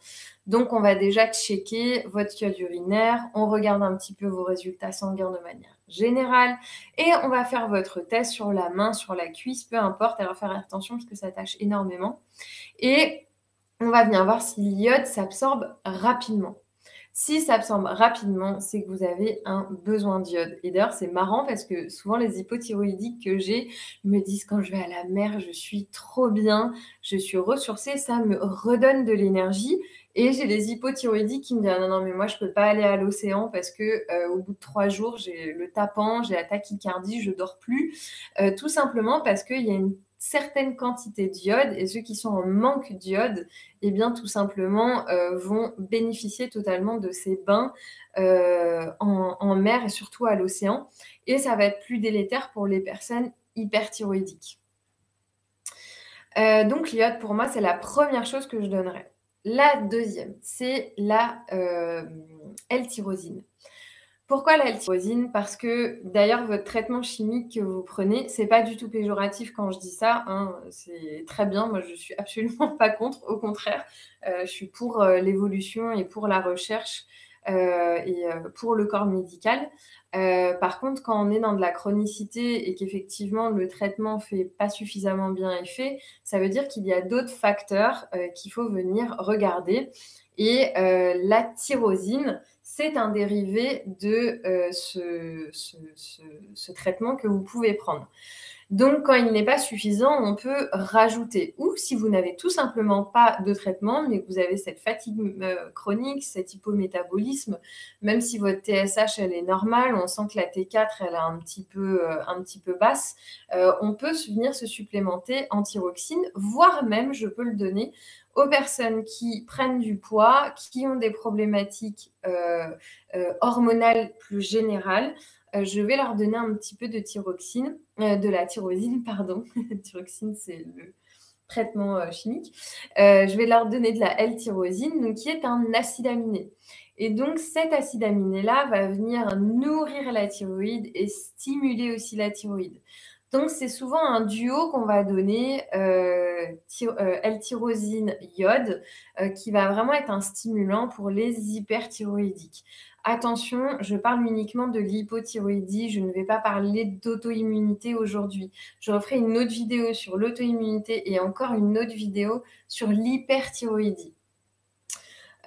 Speaker 1: Donc on va déjà checker votre iode urinaire, on regarde un petit peu vos résultats sanguins de manière générale, et on va faire votre test sur la main, sur la cuisse, peu importe. Alors faire attention parce que ça tâche énormément. Et on va venir voir si l'iode s'absorbe rapidement. Si ça absorbe rapidement, c'est que vous avez un besoin d'iode. Et d'ailleurs, c'est marrant parce que souvent les hypothyroïdiques que j'ai me disent quand je vais à la mer, je suis trop bien, je suis ressourcée, ça me redonne de l'énergie. Et j'ai les hypothyroïdiques qui me disent: «Ah non, non, mais moi je peux pas aller à l'océan parce que au bout de 3 jours, j'ai le tapant, j'ai la tachycardie, je dors plus». Tout simplement parce qu'il y a une certaine quantité d'iode et ceux qui sont en manque d'iode, eh bien, tout simplement, vont bénéficier totalement de ces bains en mer et surtout à l'océan. Et ça va être plus délétère pour les personnes hyperthyroïdiques. Donc l'iode, pour moi, c'est la première chose que je donnerais. La deuxième, c'est la L-tyrosine. Pourquoi la L-tyrosine? Parce que d'ailleurs, votre traitement chimique que vous prenez, c'est pas du tout péjoratif quand je dis ça, hein, c'est très bien. Moi, je suis absolument pas contre, au contraire, je suis pour l'évolution et pour la recherche et pour le corps médical. Par contre, quand on est dans de la chronicité et qu'effectivement le traitement fait pas suffisamment bien effet, ça veut dire qu'il y a d'autres facteurs qu'il faut venir regarder. Et la tyrosine, c'est un dérivé de ce traitement que vous pouvez prendre. Donc, quand il n'est pas suffisant, on peut rajouter. Ou si vous n'avez tout simplement pas de traitement, mais que vous avez cette fatigue chronique, cet hypométabolisme, même si votre TSH elle est normale, on sent que la T4 elle est un petit peu basse, on peut venir se supplémenter en thyroxine, voire même, je peux le donner, aux personnes qui prennent du poids, qui ont des problématiques hormonales plus générales. Je vais leur donner un petit peu de thyroxine, de la tyrosine, pardon. Thyroxine, c'est le traitement chimique. Je vais leur donner de la L-tyrosine, donc qui est un acide aminé. Et donc, cet acide aminé-là va venir nourrir la thyroïde et stimuler aussi la thyroïde. Donc, c'est souvent un duo qu'on va donner, L-tyrosine, iode, qui va vraiment être un stimulant pour les hyperthyroïdiques. Attention, je parle uniquement de l'hypothyroïdie, je ne vais pas parler d'auto-immunité aujourd'hui. Je referai une autre vidéo sur l'auto-immunité et encore une autre vidéo sur l'hyperthyroïdie.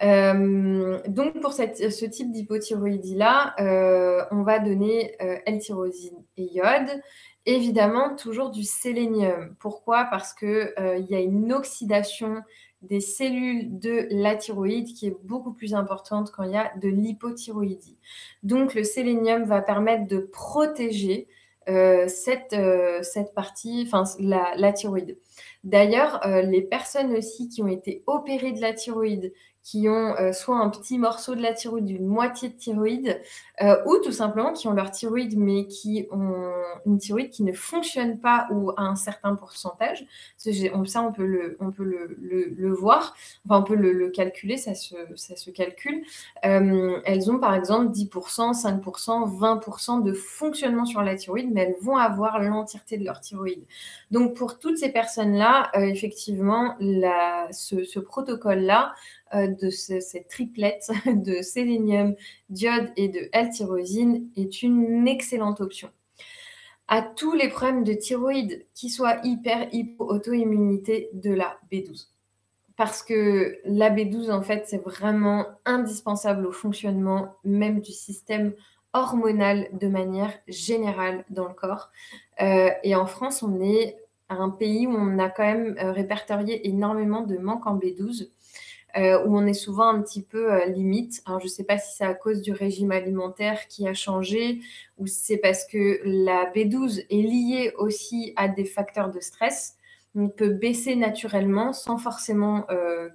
Speaker 1: Donc pour ce type d'hypothyroïdie-là, on va donner L-tyrosine et iode. Évidemment, toujours du sélénium. Pourquoi? Parce qu'il y a une oxydation des cellules de la thyroïde qui est beaucoup plus importante quand il y a de l'hypothyroïdie. Donc le sélénium va permettre de protéger cette partie, enfin la thyroïde. D'ailleurs, les personnes aussi qui ont été opérées de la thyroïde, qui ont soit un petit morceau de la thyroïde, une moitié de thyroïde, ou tout simplement qui ont leur thyroïde, mais qui ont une thyroïde qui ne fonctionne pas ou à un certain pourcentage. Ça, on peut le voir, enfin, on peut le calculer, ça se calcule. Elles ont par exemple 10%, 5%, 20% de fonctionnement sur la thyroïde, mais elles vont avoir l'entièreté de leur thyroïde. Donc pour toutes ces personnes-là, effectivement, ce protocole-là, cette triplette de sélénium, d'iode et de L-tyrosine est une excellente option. À tous les problèmes de thyroïde, qui soient hyper, hypo, auto-immunité, de la B12. Parce que la B12, en fait, c'est vraiment indispensable au fonctionnement même du système hormonal de manière générale dans le corps. Et en France, on est un pays où on a quand même, répertorié énormément de manque en B12, où on est souvent un petit peu, limite. Alors je ne sais pas si c'est à cause du régime alimentaire qui a changé ou si c'est parce que la B12 est liée aussi à des facteurs de stress. On peut baisser naturellement sans forcément,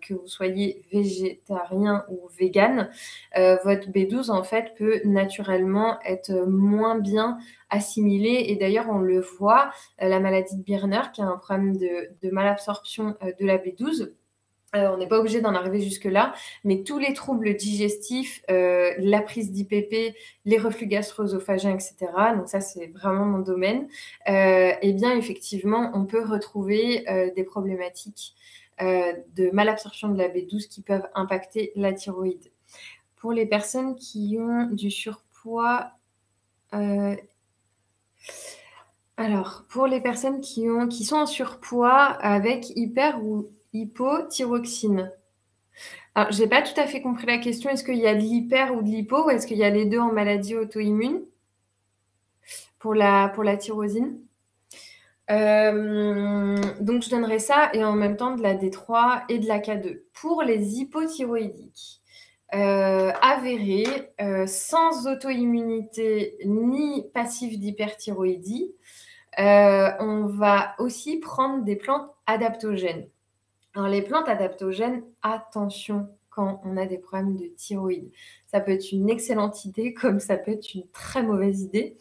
Speaker 1: que vous soyez végétarien ou végan. Votre B12 en fait peut naturellement être moins bien assimilée et d'ailleurs on le voit, la maladie de Birner qui a un problème de malabsorption, de la B12. On n'est pas obligé d'en arriver jusque-là, mais tous les troubles digestifs, la prise d'IPP, les reflux gastro-œsophagiens et cetera, donc ça, c'est vraiment mon domaine, et bien, effectivement, on peut retrouver, des problématiques, de malabsorption de la B12 qui peuvent impacter la thyroïde. Pour les personnes qui ont du surpoids, heu, alors pour les personnes qui sont en surpoids avec hyper ou hypothyroxine. Alors, j'ai pas tout à fait compris la question. Est-ce qu'il y a de l'hyper ou de l'hypo ou est-ce qu'il y a les 2 en maladie auto-immune pour la tyrosine? Donc je donnerai ça et en même temps de la D3 et de la K2. Pour les hypothyroïdiques, avérés, sans auto-immunité ni passif d'hyperthyroïdie, on va aussi prendre des plantes adaptogènes. Alors les plantes adaptogènes, attention quand on a des problèmes de thyroïde. Ça peut être une excellente idée comme ça peut être une très mauvaise idée.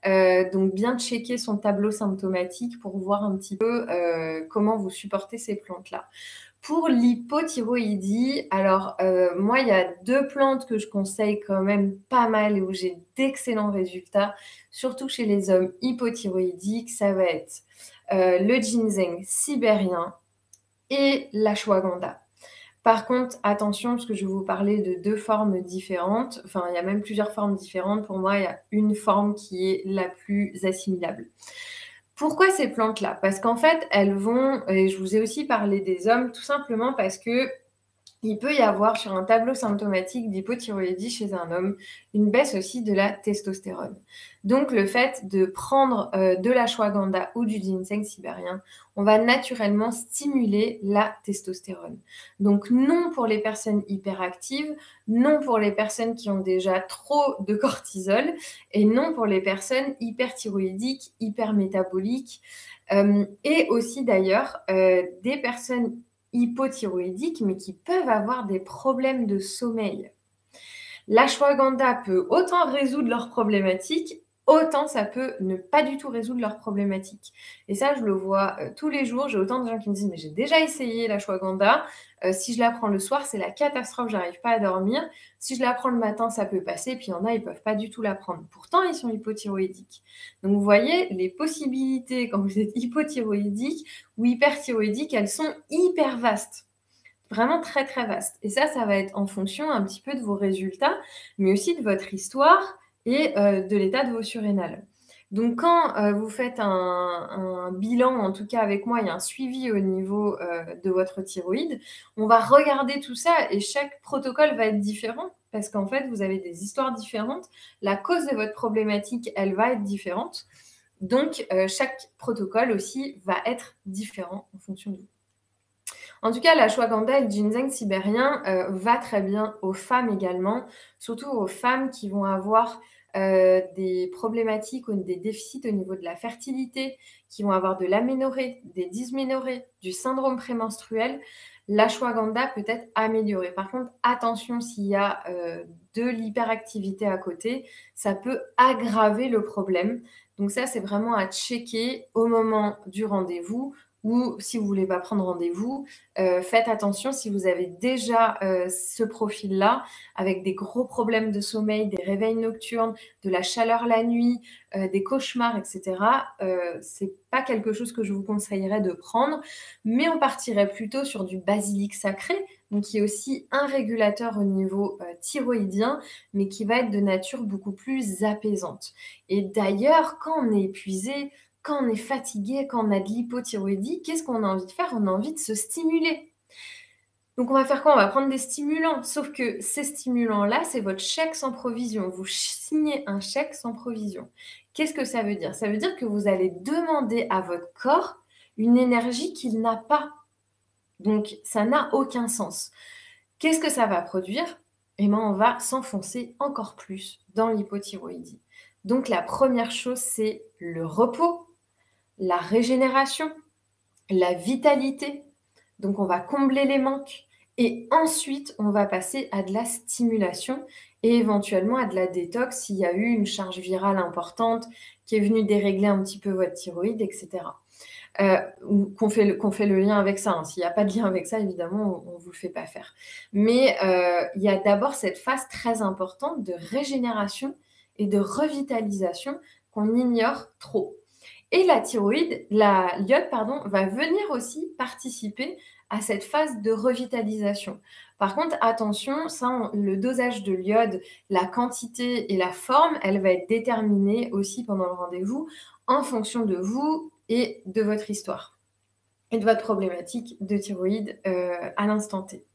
Speaker 1: Donc bien checker son tableau symptomatique pour voir un petit peu, comment vous supportez ces plantes-là. Pour l'hypothyroïdie, alors, moi, il y a 2 plantes que je conseille quand même pas mal et où j'ai d'excellents résultats, surtout chez les hommes hypothyroïdiques. Ça va être, le ginseng sibérien et l'ashwagandha. Par contre, attention, parce que je vais vous parler de 2 formes différentes. Enfin, il y a même plusieurs formes différentes. Pour moi, il y a une forme qui est la plus assimilable. Pourquoi ces plantes-là? Parce qu'en fait, elles vont et je vous ai aussi parlé des hommes, tout simplement parce que il peut y avoir sur un tableau symptomatique d'hypothyroïdie chez un homme, une baisse aussi de la testostérone. Donc le fait de prendre, de l'ashwagandha ou du ginseng sibérien, on va naturellement stimuler la testostérone. Donc non pour les personnes hyperactives, non pour les personnes qui ont déjà trop de cortisol et non pour les personnes hyperthyroïdiques, hypermétaboliques, et aussi d'ailleurs, des personnes hypothyroïdiques, mais qui peuvent avoir des problèmes de sommeil. L'ashwagandha peut autant résoudre leurs problématiques, autant ça peut ne pas du tout résoudre leurs problématiques. Et ça, je le vois, tous les jours. J'ai autant de gens qui me disent: «Mais j'ai déjà essayé l'ashwagandha, si je la prends le soir, c'est la catastrophe, j'arrive pas à dormir. Si je la prends le matin, ça peut passer». Puis il y en a, ils peuvent pas du tout la prendre. Pourtant, ils sont hypothyroïdiques. Donc vous voyez, les possibilités quand vous êtes hypothyroïdique ou hyperthyroïdique, elles sont hyper vastes. Vraiment très, très vaste et ça va être en fonction un petit peu de vos résultats, mais aussi de votre histoire et de l'état de vos surrénales. Donc quand, vous faites un bilan, en tout cas avec moi, il y a un suivi au niveau, de votre thyroïde, on va regarder tout ça et chaque protocole va être différent parce qu'en fait, vous avez des histoires différentes. La cause de votre problématique, elle va être différente. Donc chaque protocole aussi va être différent en fonction de vous. En tout cas, l'ashwagandha et le ginseng sibérien, va très bien aux femmes également, surtout aux femmes qui vont avoir, des problématiques ou des déficits au niveau de la fertilité, qui vont avoir de l'aménorrhée, des dysménorrhées, du syndrome prémenstruel. L'ashwagandha peut être amélioré. Par contre, attention s'il y a, de l'hyperactivité à côté, ça peut aggraver le problème. Donc ça, c'est vraiment à checker au moment du rendez-vous ou si vous voulez pas prendre rendez-vous, faites attention si vous avez déjà, ce profil-là, avec des gros problèmes de sommeil, des réveils nocturnes, de la chaleur la nuit, des cauchemars et cetera, c'est pas quelque chose que je vous conseillerais de prendre, mais on partirait plutôt sur du basilic sacré, donc qui est aussi un régulateur au niveau, thyroïdien, mais qui va être de nature beaucoup plus apaisante et d'ailleurs, quand on est épuisé, quand on est fatigué, quand on a de l'hypothyroïdie, qu'est-ce qu'on a envie de faire? On a envie de se stimuler. Donc on va faire quoi? On va prendre des stimulants, sauf que ces stimulants-là, c'est votre chèque sans provision. Vous signez un chèque sans provision. Qu'est-ce que ça veut dire? Ça veut dire que vous allez demander à votre corps une énergie qu'il n'a pas. Donc ça n'a aucun sens. Qu'est-ce que ça va produire? Eh ben, on va s'enfoncer encore plus dans l'hypothyroïdie. Donc la première chose, c'est le repos, la régénération, la vitalité. Donc on va combler les manques et ensuite on va passer à de la stimulation et éventuellement à de la détox s'il y a eu une charge virale importante qui est venue dérégler un petit peu votre thyroïde, etc. Ou qu'on fait le lien avec ça, hein. S'il y a pas de lien avec ça, évidemment, on vous le fait pas faire. Mais, il y a d'abord cette phase très importante de régénération et de revitalisation qu'on ignore trop. Et la l'iode pardon, va venir aussi participer à cette phase de revitalisation. Par contre, attention, ça on le dosage de l'iode, la quantité et la forme, elle va être déterminée aussi pendant le rendez-vous en fonction de vous et de votre histoire et de votre problématique de thyroïde, à l'instant T.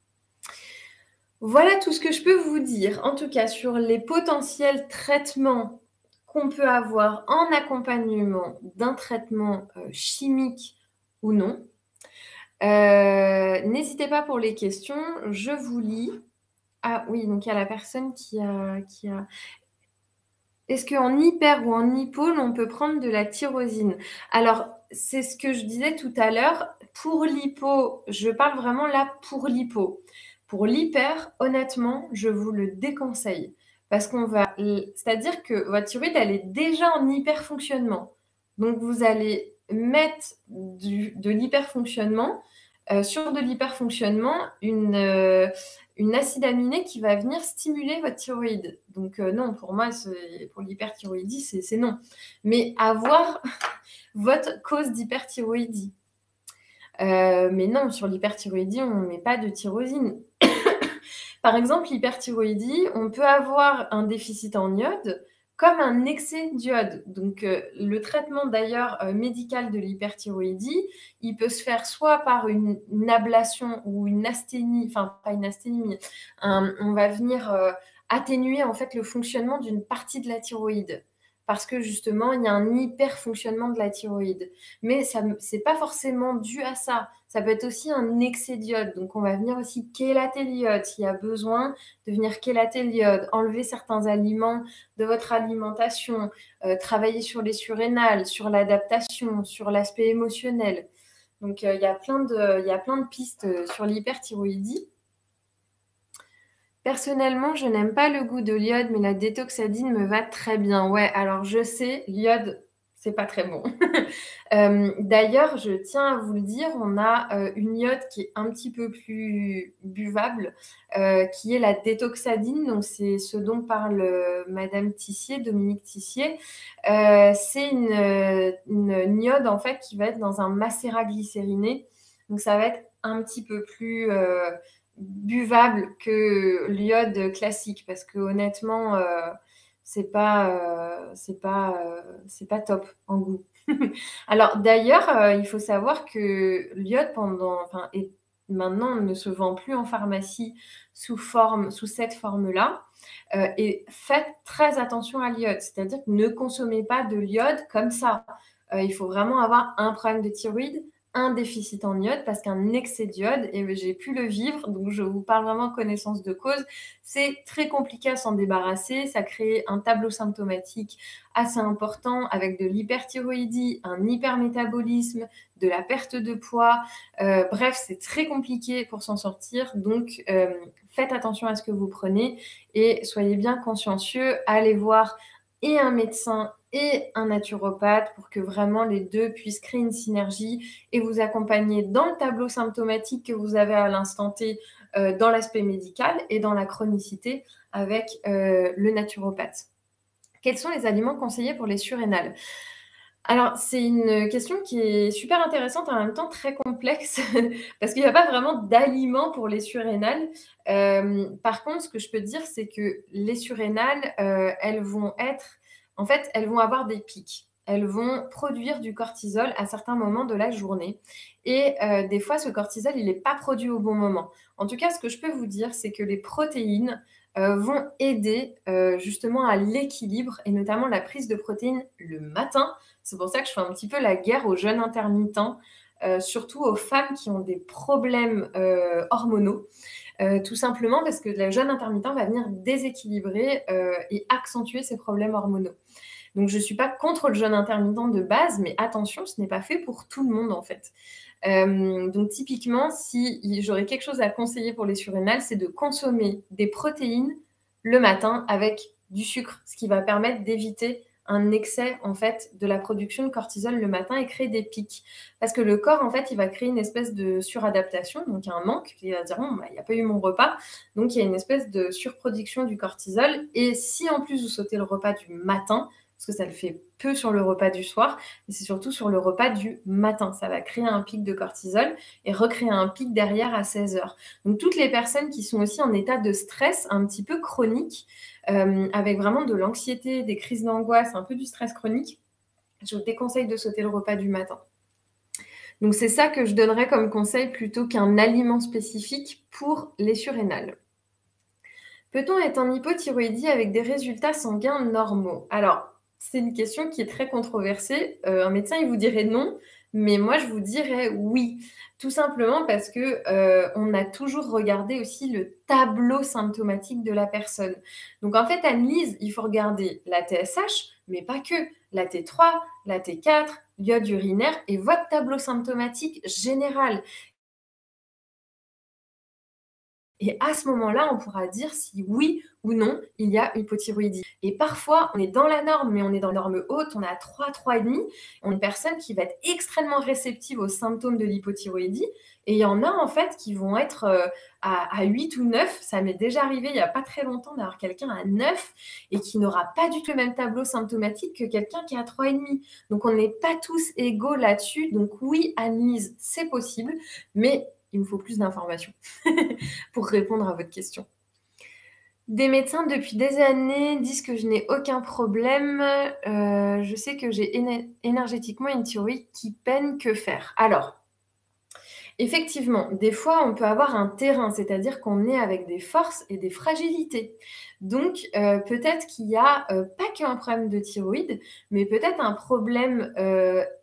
Speaker 1: Voilà tout ce que je peux vous dire, en tout cas sur les potentiels traitements qu'on peut avoir en accompagnement d'un traitement, chimique ou non. N'hésitez pas pour les questions, je vous lis. Ah oui, donc il y a la personne qui a est-ce qu'en hyper ou en hypo, on peut prendre de la tyrosine? Alors, c'est ce que je disais tout à l'heure. Pour l'hypo, je parle vraiment là pour l'hypo. Pour l'hyper, honnêtement, je vous le déconseille. Parce qu'on va, c'est-à-dire que votre thyroïde, elle est déjà en hyperfonctionnement. Donc, vous allez mettre de l'hyperfonctionnement, sur de l'hyperfonctionnement, une acide aminé qui va venir stimuler votre thyroïde. Donc non, pour moi, pour l'hyperthyroïdie, c'est non. Mais avoir votre cause d'hyperthyroïdie. Mais non, sur l'hyperthyroïdie, on ne met pas de tyrosine. Par exemple, l'hyperthyroïdie, on peut avoir un déficit en iode comme un excès d'iode. Donc, le traitement d'ailleurs médical de l'hyperthyroïdie, il peut se faire soit par une ablation ou une asthénie, enfin pas une asthénie, mais on va venir atténuer en fait le fonctionnement d'une partie de la thyroïde. Parce que justement, il y a un hyperfonctionnement de la thyroïde. Mais ce n'est pas forcément dû à ça. Ça peut être aussi un excès d'iode. Donc, on va venir aussi chélater l'iode s'il y a besoin de venir chélater l'iode, enlever certains aliments de votre alimentation, travailler sur les surrénales, sur l'adaptation, sur l'aspect émotionnel. Donc, il y a plein de pistes sur l'hyperthyroïdie. Personnellement, je n'aime pas le goût de l'iode, mais la détoxadine me va très bien. Ouais, alors je sais, l'iode, c'est pas très bon. D'ailleurs, je tiens à vous le dire, on a une iode qui est un petit peu plus buvable, qui est la détoxadine. Donc, c'est ce dont parle Madame Tissier, Dominique Tissier. C'est une iode, en fait, qui va être dans un macérat glycériné. Donc, ça va être un petit peu plus buvable que l'iode classique parce que honnêtement c'est pas top en goût. Alors d'ailleurs il faut savoir que l'iode maintenant ne se vend plus en pharmacie sous cette forme-là, et faites très attention à l'iode, c'est-à-dire que ne consommez pas de l'iode comme ça. Il faut vraiment avoir un problème de thyroïde, un déficit en iode, parce qu'un excès d'iode, et j'ai pu le vivre, donc je vous parle vraiment en connaissance de cause, c'est très compliqué à s'en débarrasser, ça crée un tableau symptomatique assez important avec de l'hyperthyroïdie, un hypermétabolisme, de la perte de poids, bref, c'est très compliqué pour s'en sortir, donc faites attention à ce que vous prenez et soyez bien consciencieux, allez voir et un médecin et un naturopathe pour que vraiment les deux puissent créer une synergie et vous accompagner dans le tableau symptomatique que vous avez à l'instant T, dans l'aspect médical et dans la chronicité avec le naturopathe. Quels sont les aliments conseillés pour les surrénales? Alors, c'est une question qui est super intéressante, en même temps très complexe, parce qu'il n'y a pas vraiment d'aliments pour les surrénales. Par contre, ce que je peux dire, c'est que les surrénales, elles vont avoir des pics. Elles vont produire du cortisol à certains moments de la journée et des fois, ce cortisol, il n'est pas produit au bon moment. En tout cas, ce que je peux vous dire, c'est que les protéines, vont aider, justement à l'équilibre et notamment la prise de protéines le matin. C'est pour ça que je fais un petit peu la guerre aux jeûnes intermittents. surtout aux femmes qui ont des problèmes hormonaux. Tout simplement parce que le jeûne intermittent va venir déséquilibrer et accentuer ces problèmes hormonaux. Donc, je ne suis pas contre le jeûne intermittent de base, mais attention, ce n'est pas fait pour tout le monde en fait. Donc, typiquement, si j'aurais quelque chose à conseiller pour les surrénales, c'est de consommer des protéines le matin avec du sucre, ce qui va permettre d'éviter un excès en fait de la production de cortisol le matin et créer des pics. Parce que le corps, en fait, il va créer une espèce de suradaptation, donc un manque, il va dire bon, bah, il n'y a pas eu mon repas, donc il y a une espèce de surproduction du cortisol. Et si en plus vous sautez le repas du matin, parce que ça le fait peu sur le repas du soir, mais c'est surtout sur le repas du matin. Ça va créer un pic de cortisol et recréer un pic derrière à 16 heures. Donc toutes les personnes qui sont aussi en état de stress un petit peu chronique, avec vraiment de l'anxiété, des crises d'angoisse, un peu du stress chronique, je vous déconseille de sauter le repas du matin. Donc c'est ça que je donnerais comme conseil plutôt qu'un aliment spécifique pour les surrénales. Peut-on être en hypothyroïdie avec des résultats sanguins normaux? Alors, c'est une question qui est très controversée. Un médecin, il vous dirait non, mais moi, je vous dirais oui. Tout simplement parce que on a toujours regardé aussi le tableau symptomatique de la personne. Donc, en fait, Anne-Lise, il faut regarder la TSH, mais pas que. La T3, la T4, l'iode urinaire et votre tableau symptomatique général. Et à ce moment-là, on pourra dire si oui ou non, il y a hypothyroïdie. Et parfois, on est dans la norme, mais on est dans la norme haute, on est à 3, 3,5. On est une personne qui va être extrêmement réceptive aux symptômes de l'hypothyroïdie. Et il y en a, en fait, qui vont être à 8 ou 9. Ça m'est déjà arrivé il n'y a pas très longtemps d'avoir quelqu'un à 9 et qui n'aura pas du tout le même tableau symptomatique que quelqu'un qui est à 3,5. Donc, on n'est pas tous égaux là-dessus. Donc, oui, Anne-Lise, c'est possible, mais il me faut plus d'informations pour répondre à votre question. Des médecins depuis des années disent que je n'ai aucun problème. Je sais que j'ai énergétiquement une thyroïde qui peine. Que faire? Alors, effectivement, des fois, on peut avoir un terrain, c'est-à-dire qu'on est avec des forces et des fragilités. Donc, peut-être qu'il y a pas qu'un problème de thyroïde, mais peut-être un problème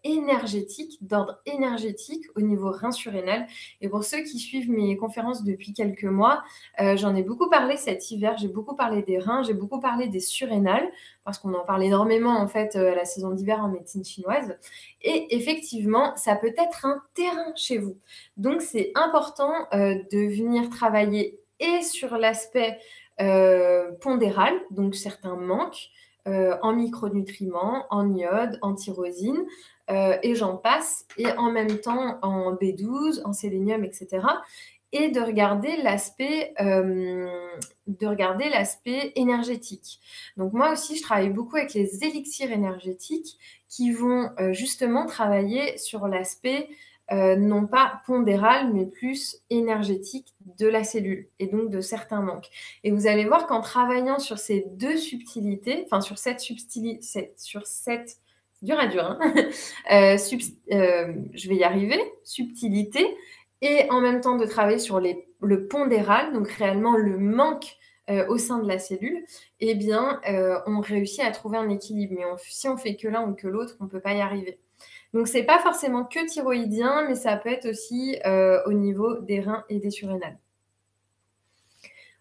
Speaker 1: énergétique, d'ordre énergétique au niveau rein surrénal. Et pour ceux qui suivent mes conférences depuis quelques mois, j'en ai beaucoup parlé cet hiver. J'ai beaucoup parlé des reins, j'ai beaucoup parlé des surrénales, parce qu'on en parle énormément en fait à la saison d'hiver en médecine chinoise. Et effectivement, ça peut être un terrain chez vous. Donc, c'est important de venir travailler et sur l'aspect pondéral, donc certains manques en micronutriments, en iode, en tyrosine, et j'en passe, et en même temps en B12, en sélénium, etc. Et de regarder l'aspect énergétique. Donc moi aussi, je travaille beaucoup avec les élixirs énergétiques qui vont justement travailler sur l'aspect non pas pondéral, mais plus énergétique de la cellule et donc de certains manques. Et vous allez voir qu'en travaillant sur ces deux subtilités, enfin sur cette subtilité, c'est dur à dur, hein je vais y arriver, subtilité, et en même temps de travailler sur le pondéral, donc réellement le manque au sein de la cellule, eh bien, on réussit à trouver un équilibre. Mais si on fait que l'un ou que l'autre, on ne peut pas y arriver. Donc, ce n'est pas forcément que thyroïdien, mais ça peut être aussi au niveau des reins et des surrénales.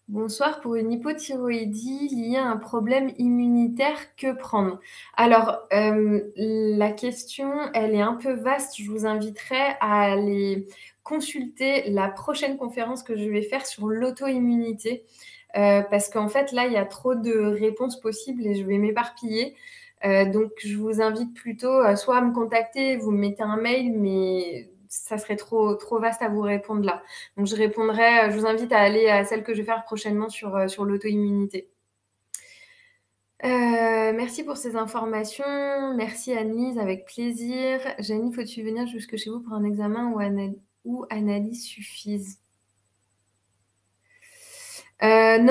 Speaker 1: Bonsoir, pour une hypothyroïdie liée à un problème immunitaire, que prendre? Alors, la question, elle est un peu vaste. Je vous inviterai à aller consulter la prochaine conférence que je vais faire sur l'auto-immunité, parce qu'en fait, là, il y a trop de réponses possibles et je vais m'éparpiller. Donc, je vous invite plutôt soit à me contacter, vous me mettez un mail, mais ça serait trop vaste à vous répondre là. Donc, je vous invite à aller à celle que je vais faire prochainement sur l'auto-immunité. Merci pour ces informations. Merci Anne-Lise, avec plaisir. Janie, faut-tu venir jusque chez vous pour un examen ou analyse suffise? Non,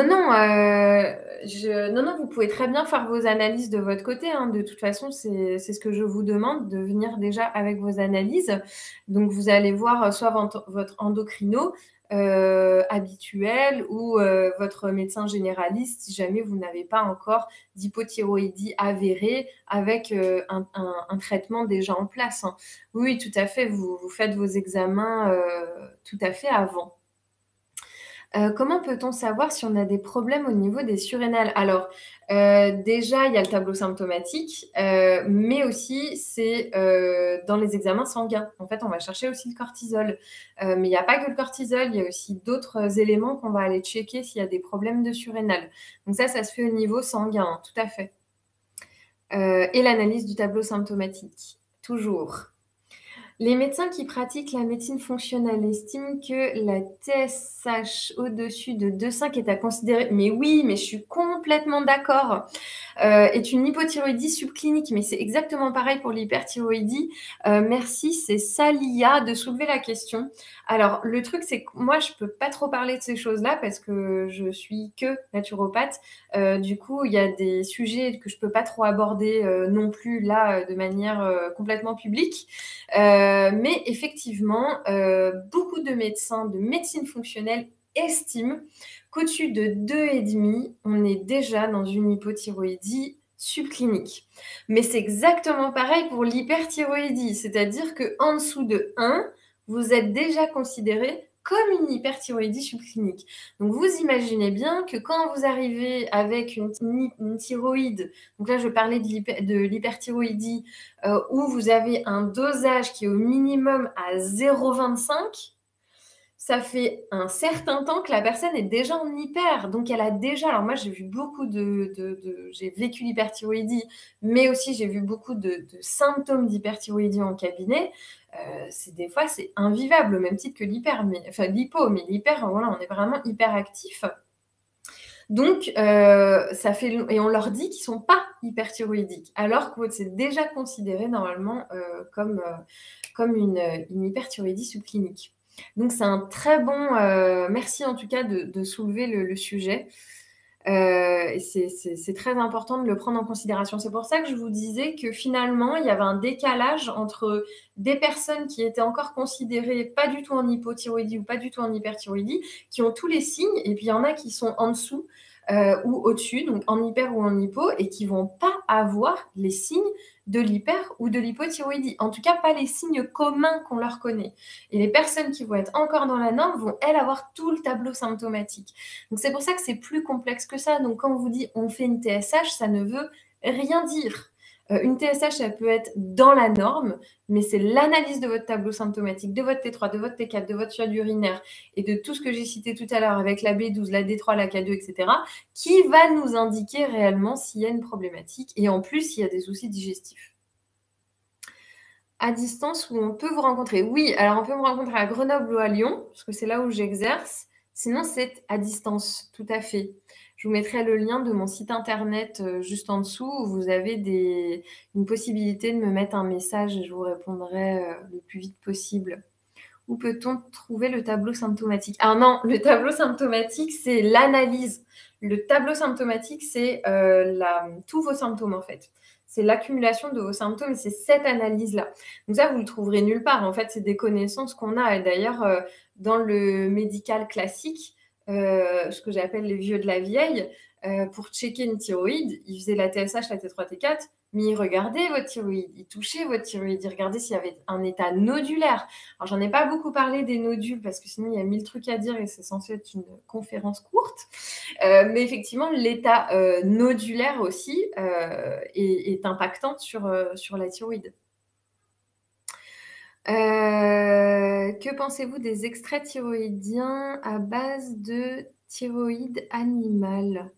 Speaker 1: vous pouvez très bien faire vos analyses de votre côté, hein. De toute façon, c'est ce que je vous demande, de venir déjà avec vos analyses. Donc, vous allez voir soit votre endocrino, habituel ou votre médecin généraliste si jamais vous n'avez pas encore d'hypothyroïdie avérée avec un traitement déjà en place, hein. Oui, tout à fait, vous faites vos examens tout à fait avant. Comment peut-on savoir si on a des problèmes au niveau des surrénales? Alors, déjà, il y a le tableau symptomatique, mais aussi c'est, dans les examens sanguins. En fait, on va chercher aussi le cortisol, mais il y a pas que le cortisol, il y a aussi d'autres éléments qu'on va aller checker s'il y a des problèmes de surrénales. Donc ça se fait au niveau sanguin, hein, tout à fait. Et l'analyse du tableau symptomatique, toujours. Les médecins qui pratiquent la médecine fonctionnelle estiment que la TSH au-dessus de 2,5 est à considérer. Mais oui, mais je suis complètement d'accord. Est une hypothyroïdie subclinique, mais c'est exactement pareil pour l'hyperthyroïdie. Merci, c'est Salia de soulever la question. Alors, le truc, c'est que moi, je peux pas trop parler de ces choses-là parce que je suis que naturopathe. Du coup, il y a des sujets que je peux pas trop aborder non plus là de manière complètement publique. Mais effectivement, beaucoup de médecins de médecine fonctionnelle estiment qu'au-dessus de 2,5, on est déjà dans une hypothyroïdie subclinique. Mais c'est exactement pareil pour l'hyperthyroïdie, c'est-à-dire qu'en dessous de 1, vous êtes déjà considéré comme une hyperthyroïdie subclinique. Donc vous imaginez bien que quand vous arrivez avec une thyroïde, donc là je parlais de l'hyperthyroïdie, où vous avez un dosage qui est au minimum à 0,25, ça fait un certain temps que la personne est déjà en hyper. Donc, elle a déjà. Alors, moi, j'ai vu beaucoup j'ai vécu l'hyperthyroïdie, mais aussi j'ai vu beaucoup de symptômes d'hyperthyroïdie en cabinet. Des fois, c'est invivable, au même titre que l'hypo. Mais l'hyper, voilà, on est vraiment hyperactif. Donc, ça fait. Et on leur dit qu'ils ne sont pas hyperthyroïdiques, alors que c'est déjà considéré normalement comme une hyperthyroïdie subclinique. Donc, c'est un très bon. Merci en tout cas de soulever le sujet. Et c'est très important de le prendre en considération. C'est pour ça que je vous disais que finalement, il y avait un décalage entre des personnes qui étaient encore considérées pas du tout en hypothyroïdie ou pas du tout en hyperthyroïdie, qui ont tous les signes, et puis il y en a qui sont en dessous ou au-dessus, donc en hyper ou en hypo, et qui vont pas avoir les signes de l'hyper ou de l'hypothyroïdie. En tout cas, pas les signes communs qu'on leur connaît. Et les personnes qui vont être encore dans la norme vont, elles, avoir tout le tableau symptomatique. Donc, c'est pour ça que c'est plus complexe que ça. Donc, quand on vous dit on fait une TSH, ça ne veut rien dire. Une TSH, elle peut être dans la norme, mais c'est l'analyse de votre tableau symptomatique, de votre T3, de votre T4, de votre fiole urinaire et de tout ce que j'ai cité tout à l'heure avec la B12, la D3, la K2, etc., qui va nous indiquer réellement s'il y a une problématique et en plus s'il y a des soucis digestifs. À distance où on peut vous rencontrer? Oui, alors on peut me rencontrer à Grenoble ou à Lyon, parce que c'est là où j'exerce. Sinon, c'est à distance, tout à fait. Je vous mettrai le lien de mon site internet juste en dessous où vous avez une possibilité de me mettre un message et je vous répondrai le plus vite possible. Où peut-on trouver le tableau symptomatique? Ah non, le tableau symptomatique, c'est l'analyse. Le tableau symptomatique, c'est tous vos symptômes en fait. C'est l'accumulation de vos symptômes et c'est cette analyse-là. Donc ça, vous le trouverez nulle part. En fait, c'est des connaissances qu'on a. Et d'ailleurs, dans le médical classique, ce que j'appelle les vieux de la vieille, pour checker une thyroïde, ils faisaient la TSH, la T3, T4, mais ils regardaient votre thyroïde, ils touchaient votre thyroïde, ils regardaient s'il y avait un état nodulaire. Alors, j'en ai pas beaucoup parlé des nodules parce que sinon, il y a 1000 trucs à dire et c'est censé être une conférence courte. Mais effectivement, l'état nodulaire aussi est impactant sur la thyroïde. Que pensez-vous des extraits thyroïdiens à base de thyroïde animale?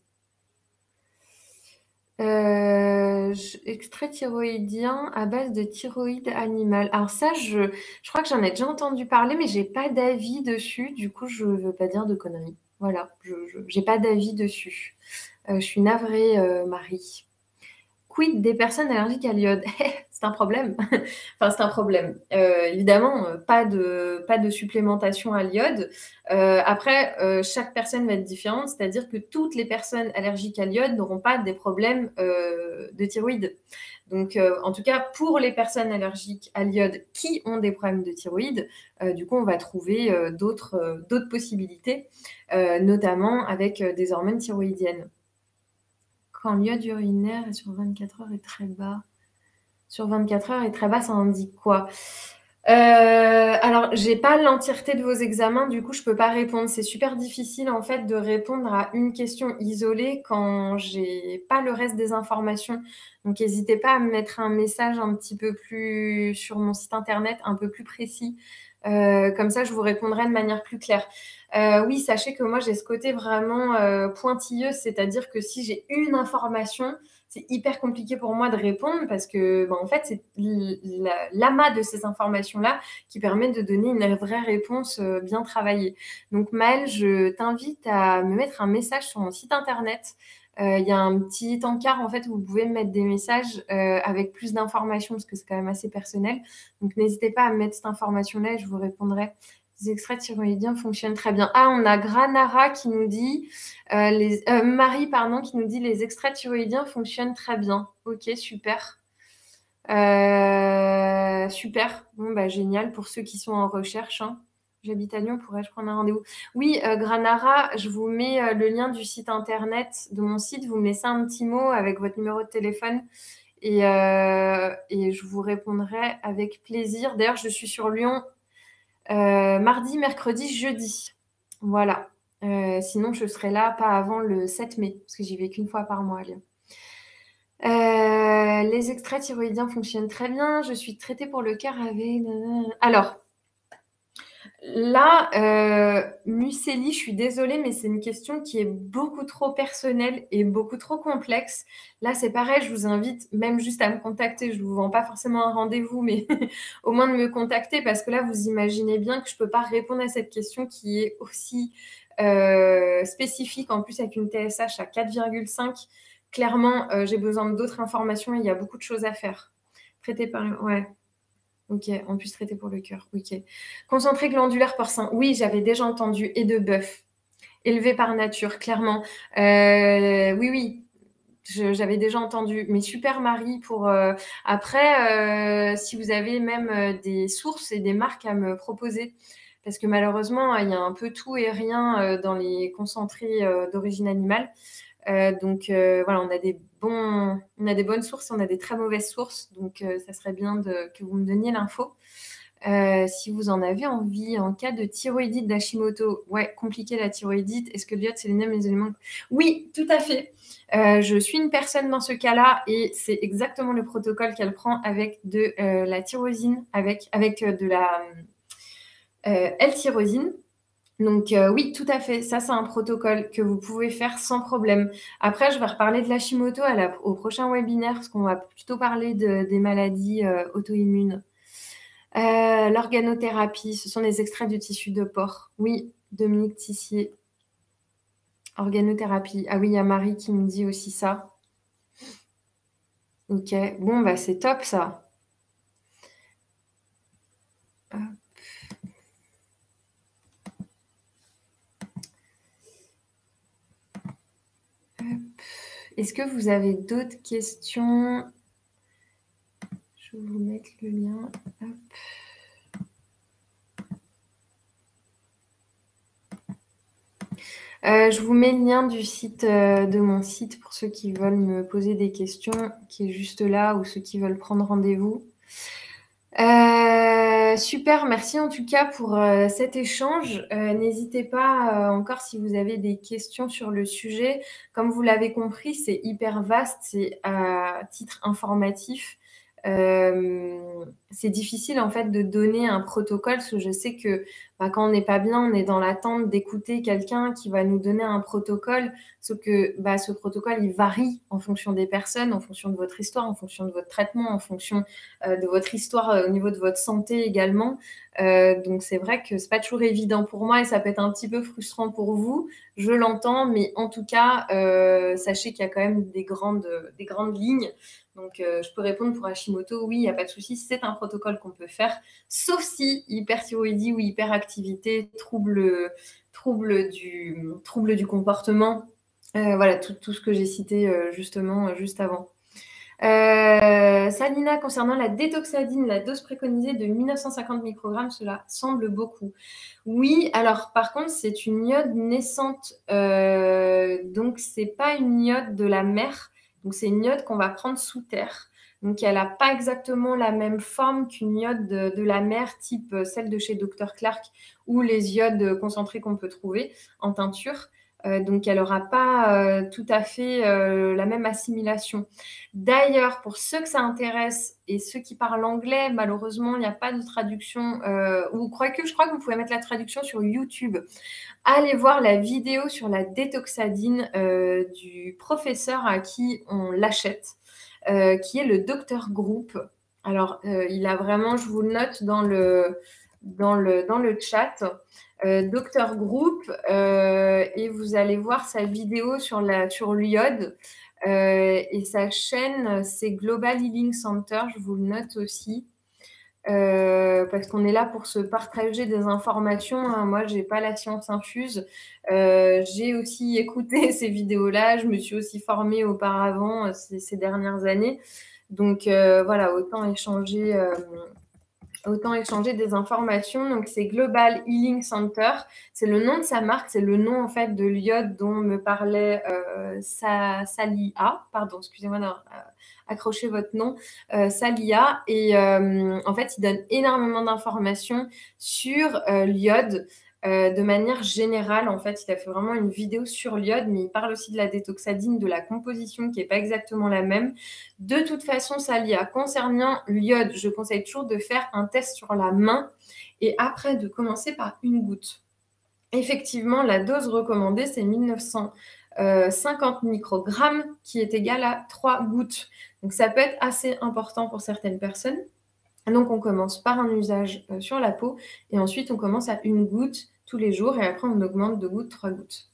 Speaker 1: Extrait thyroïdien à base de thyroïde animale. Alors ça, je crois que j'en ai déjà entendu parler, mais j'ai pas d'avis dessus. Du coup, je veux pas dire de conneries. Voilà, j'ai pas d'avis dessus. Je suis navrée, Marie. Quid des personnes allergiques à l'iode? C'est un problème. Enfin, c'est un problème. Évidemment, pas de supplémentation à l'iode. Après, chaque personne va être différente, c'est-à-dire que toutes les personnes allergiques à l'iode n'auront pas des problèmes de thyroïde. Donc, en tout cas, pour les personnes allergiques à l'iode qui ont des problèmes de thyroïde, du coup, on va trouver d'autres possibilités, notamment avec des hormones thyroïdiennes. Quand l'iode urinaire est sur 24 heures est très bas. Sur 24 heures est très bas, ça indique quoi? Alors, j'ai pas l'entièreté de vos examens, du coup, je peux pas répondre. C'est super difficile, en fait, de répondre à une question isolée quand j'ai pas le reste des informations. Donc, n'hésitez pas à me mettre un message un petit peu plus sur mon site internet, un peu plus précis. Comme ça, je vous répondrai de manière plus claire. Oui, sachez que moi, j'ai ce côté vraiment pointilleux, c'est-à-dire que si j'ai une information, c'est hyper compliqué pour moi de répondre parce que, ben, en fait, c'est l'amas de ces informations-là qui permet de donner une vraie réponse bien travaillée. Donc, Maëlle, je t'invite à me mettre un message sur mon site internet. Il y a un petit encart en fait où vous pouvez me mettre des messages avec plus d'informations parce que c'est quand même assez personnel. Donc n'hésitez pas à me mettre cette information-là et je vous répondrai. Les extraits thyroïdiens fonctionnent très bien. Ah, on a Granara qui nous dit Marie, pardon, qui nous dit les extraits thyroïdiens fonctionnent très bien. Ok, super. Super. Bon, bah, génial pour ceux qui sont en recherche. Hein. J'habite à Lyon, pourrais-je prendre un rendez-vous? Oui, Granara, je vous mets le lien du site internet de mon site. Vous me laissez un petit mot avec votre numéro de téléphone et je vous répondrai avec plaisir. D'ailleurs, je suis sur Lyon mardi, mercredi, jeudi. Voilà. Sinon, je serai là pas avant le 7 mai, parce que j'y vais qu'une fois par mois à Lyon. Les extraits thyroïdiens fonctionnent très bien. Je suis traitée pour le cœur avec... Alors, là, Muceli, je suis désolée, mais c'est une question qui est beaucoup trop personnelle et beaucoup trop complexe. Là, c'est pareil, je vous invite même juste à me contacter. Je ne vous vends pas forcément un rendez-vous, mais au moins de me contacter parce que là, vous imaginez bien que je ne peux pas répondre à cette question qui est aussi spécifique, en plus avec une TSH à 4,5. Clairement, j'ai besoin d'autres informations et il y a beaucoup de choses à faire. Traité par... Ouais. Ok, en plus traité pour le cœur. Ok. Concentré glandulaire porcin. Oui, j'avais déjà entendu. Et de bœuf. Élevé par nature, clairement. Oui, oui. J'avais déjà entendu. Mais super Marie pour... Après, si vous avez même des sources et des marques à me proposer. Parce que malheureusement, il y a un peu tout et rien dans les concentrés d'origine animale. Donc voilà, on a des bonnes sources, on a des très mauvaises sources. Donc ça serait bien que vous me donniez l'info. Si vous en avez envie, en cas de thyroïdite d'Hashimoto, ouais, compliqué la thyroïdite, est-ce que l'iode, sélénium, les éléments... Oui, tout à fait. Je suis une personne dans ce cas-là et c'est exactement le protocole qu'elle prend avec de la tyrosine, avec de la L-tyrosine. Donc oui, tout à fait. Ça, c'est un protocole que vous pouvez faire sans problème. Après, je vais reparler de l'Hashimoto au prochain webinaire parce qu'on va plutôt parler des maladies auto-immunes. L'organothérapie, ce sont des extraits de tissu de porc. Oui, Dominique Tissier. Organothérapie. Ah oui, il y a Marie qui me dit aussi ça. Ok, bon, bah c'est top ça. Est-ce que vous avez d'autres questions? Je vais vous mettre le lien. Hop. Je vous mets le lien du site de mon site pour ceux qui veulent me poser des questions, qui est juste là, ou ceux qui veulent prendre rendez-vous. Super, merci en tout cas pour cet échange. N'hésitez pas encore si vous avez des questions sur le sujet. Comme vous l'avez compris, c'est hyper vaste, c'est à titre informatif. C'est difficile en fait de donner un protocole parce que je sais que quand on n'est pas bien, on est dans l'attente d'écouter quelqu'un qui va nous donner un protocole, sauf que ce protocole, il varie en fonction des personnes, en fonction de votre histoire, en fonction de votre traitement, en fonction de votre histoire au niveau de votre santé également. Donc c'est vrai que c'est pas toujours évident pour moi et ça peut être un petit peu frustrant pour vous, je l'entends, mais en tout cas, sachez qu'il y a quand même des grandes lignes. Donc, je peux répondre pour Hashimoto, oui, il n'y a pas de souci, c'est un protocole qu'on peut faire, sauf si hyperthyroïdie ou hyperactivité, trouble du comportement, voilà, tout ce que j'ai cité justement juste avant. Salina, concernant la détoxadine, la dose préconisée de 1950 microgrammes, cela semble beaucoup. Oui, alors par contre, c'est une iode naissante, donc c'est pas une iode de la mer, donc c'est une iode qu'on va prendre sous terre. Donc elle n'a pas exactement la même forme qu'une iode de la mer, type celle de chez Dr Clark ou les iodes concentrées qu'on peut trouver en teinture. Donc elle n'aura pas tout à fait la même assimilation. D'ailleurs, pour ceux que ça intéresse et ceux qui parlent anglais, malheureusement, il n'y a pas de traduction. Je crois que vous pouvez mettre la traduction sur YouTube. Allez voir la vidéo sur la détoxadine du professeur à qui on l'achète, qui est le Dr Group. Alors, il a vraiment, je vous le note dans le chat, Dr Group, et vous allez voir sa vidéo sur l'iode. Et sa chaîne, c'est Global Healing Center, je vous le note aussi, parce qu'on est là pour se partager des informations, hein. Moi, je n'ai pas la science infuse. J'ai aussi écouté ces vidéos-là, je me suis aussi formée auparavant ces dernières années. Donc, voilà, autant échanger des informations. Donc, c'est Global Healing Center. C'est le nom de sa marque. C'est le nom, en fait, de l'iode dont me parlait Salia. Pardon, excusez-moi d'avoir accroché votre nom. Salia. Et en fait, il donne énormément d'informations sur l'iode. De manière générale, en fait, il a fait vraiment une vidéo sur l'iode, mais il parle aussi de la détoxadine, de la composition qui n'est pas exactement la même. De toute façon, Salia, concernant l'iode, je conseille toujours de faire un test sur la main et après de commencer par une goutte. Effectivement, la dose recommandée, c'est 1950 microgrammes qui est égal à 3 gouttes. Donc, ça peut être assez important pour certaines personnes. Donc, on commence par un usage sur la peau et ensuite, on commence à une goutte tous les jours et après, on augmente 2 gouttes, 3 gouttes.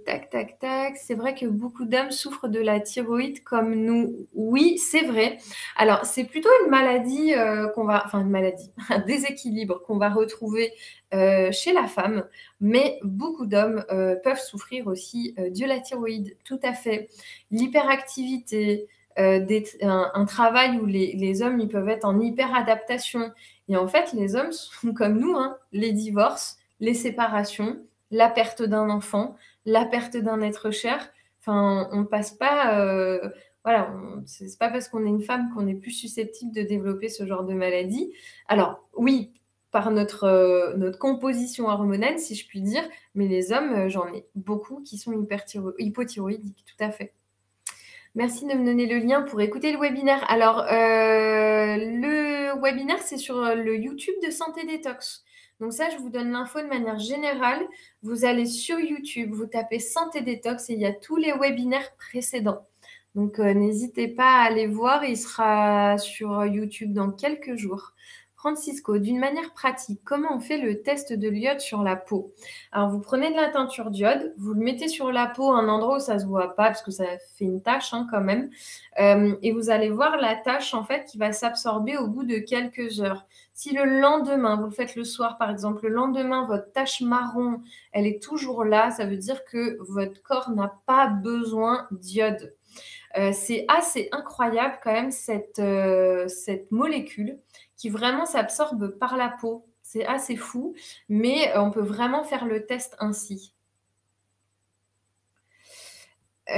Speaker 1: Tac, tac, tac. C'est vrai que beaucoup d'hommes souffrent de la thyroïde comme nous. Oui, c'est vrai. Alors, c'est plutôt une maladie un déséquilibre qu'on va retrouver chez la femme, mais beaucoup d'hommes peuvent souffrir aussi de la thyroïde, tout à fait. L'hyperactivité, un travail où les hommes ils peuvent être en hyperadaptation. Et en fait, les hommes sont comme nous, hein, les divorces, les séparations, la perte d'un enfant, la perte d'un être cher. Enfin, on passe pas. Voilà, c'est pas parce qu'on est une femme qu'on est plus susceptible de développer ce genre de maladie. Alors, oui, par notre composition hormonale, si je puis dire, mais les hommes, j'en ai beaucoup qui sont hypothyroïdiques, tout à fait. Merci de me donner le lien pour écouter le webinaire. Alors, le webinaire, c'est sur le YouTube de Santé Détox. Donc ça, je vous donne l'info de manière générale. Vous allez sur YouTube, vous tapez Santé Détox et il y a tous les webinaires précédents. Donc, n'hésitez pas à aller voir. Il sera sur YouTube dans quelques jours. Francisco, d'une manière pratique, comment on fait le test de l'iode sur la peau? Alors, vous prenez de la teinture d'iode, vous le mettez sur la peau, un endroit où ça ne se voit pas, parce que ça fait une tache quand même. Et vous allez voir la tache, en fait, qui va s'absorber au bout de quelques heures. Si le lendemain, vous le faites le soir, par exemple, le lendemain, votre tache marron, elle est toujours là, ça veut dire que votre corps n'a pas besoin d'iode. C'est assez incroyable quand même cette molécule qui vraiment s'absorbe par la peau. C'est assez fou, mais on peut vraiment faire le test ainsi. Quelle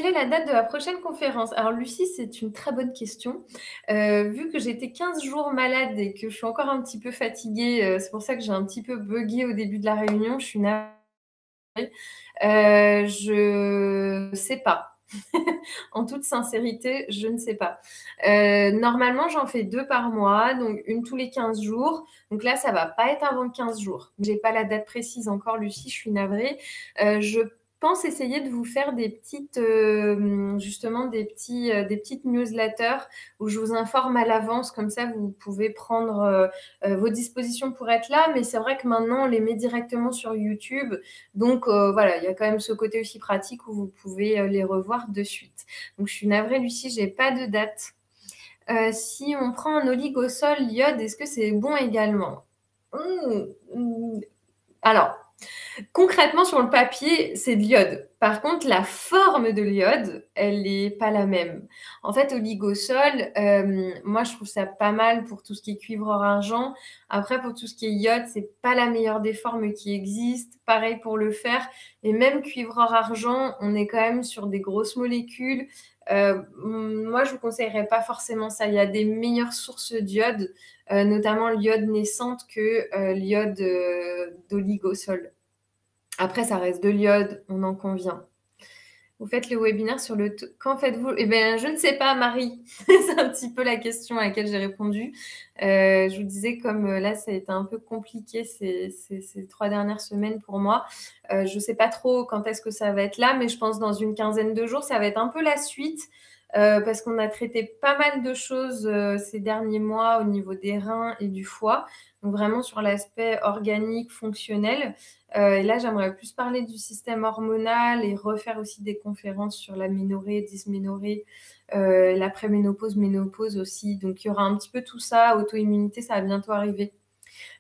Speaker 1: est la date de la prochaine conférence? Alors Lucie, c'est une très bonne question. Vu que j'étais 15 jours malade et que je suis encore un petit peu fatiguée, c'est pour ça que j'ai un petit peu bugué au début de la réunion, je suis navrée. Je sais pas. En toute sincérité, je ne sais pas. Normalement, j'en fais 2 par mois, donc une tous les 15 jours. Donc là, ça va pas être avant 15 jours. J'ai pas la date précise encore, Lucie, je suis navrée. Je pense essayer de vous faire des petites, justement des petites newsletters où je vous informe à l'avance, comme ça vous pouvez prendre, vos dispositions pour être là. Mais c'est vrai que maintenant, on les met directement sur YouTube. Donc voilà, il y a quand même ce côté aussi pratique où vous pouvez les revoir de suite. Donc je suis navrée, Lucie, j'ai pas de date. Si on prend un oligosol iode, est-ce que c'est bon également? Alors, concrètement, sur le papier, c'est de l'iode. Par contre, la forme de l'iode, elle n'est pas la même. En fait, oligosol, moi, je trouve ça pas mal pour tout ce qui est cuivre, or, argent. Après, pour tout ce qui est iode, c'est pas la meilleure des formes qui existent. Pareil pour le fer. Et même cuivre, or, argent, on est quand même sur des grosses molécules. Moi, je vous conseillerais pas forcément ça. Il y a des meilleures sources d'iode, notamment l'iode naissante que l'iode d'oligosol. Après, ça reste de l'iode, on en convient. Vous faites le webinaire sur le... Quand faites-vous? Eh bien, je ne sais pas, Marie. C'est un petit peu la question à laquelle j'ai répondu. Je vous disais, comme là, ça a été un peu compliqué ces 3 dernières semaines pour moi. Je ne sais pas trop quand est-ce que ça va être là, mais je pense dans une quinzaine de jours, ça va être un peu la suite. Parce qu'on a traité pas mal de choses ces derniers mois au niveau des reins et du foie. Donc vraiment sur l'aspect organique, fonctionnel. Et là, j'aimerais plus parler du système hormonal et refaire aussi des conférences sur la ménorrhée, dysménorrhée, l'après-ménopause, ménopause aussi. Donc, il y aura un petit peu tout ça. Auto-immunité, ça va bientôt arriver.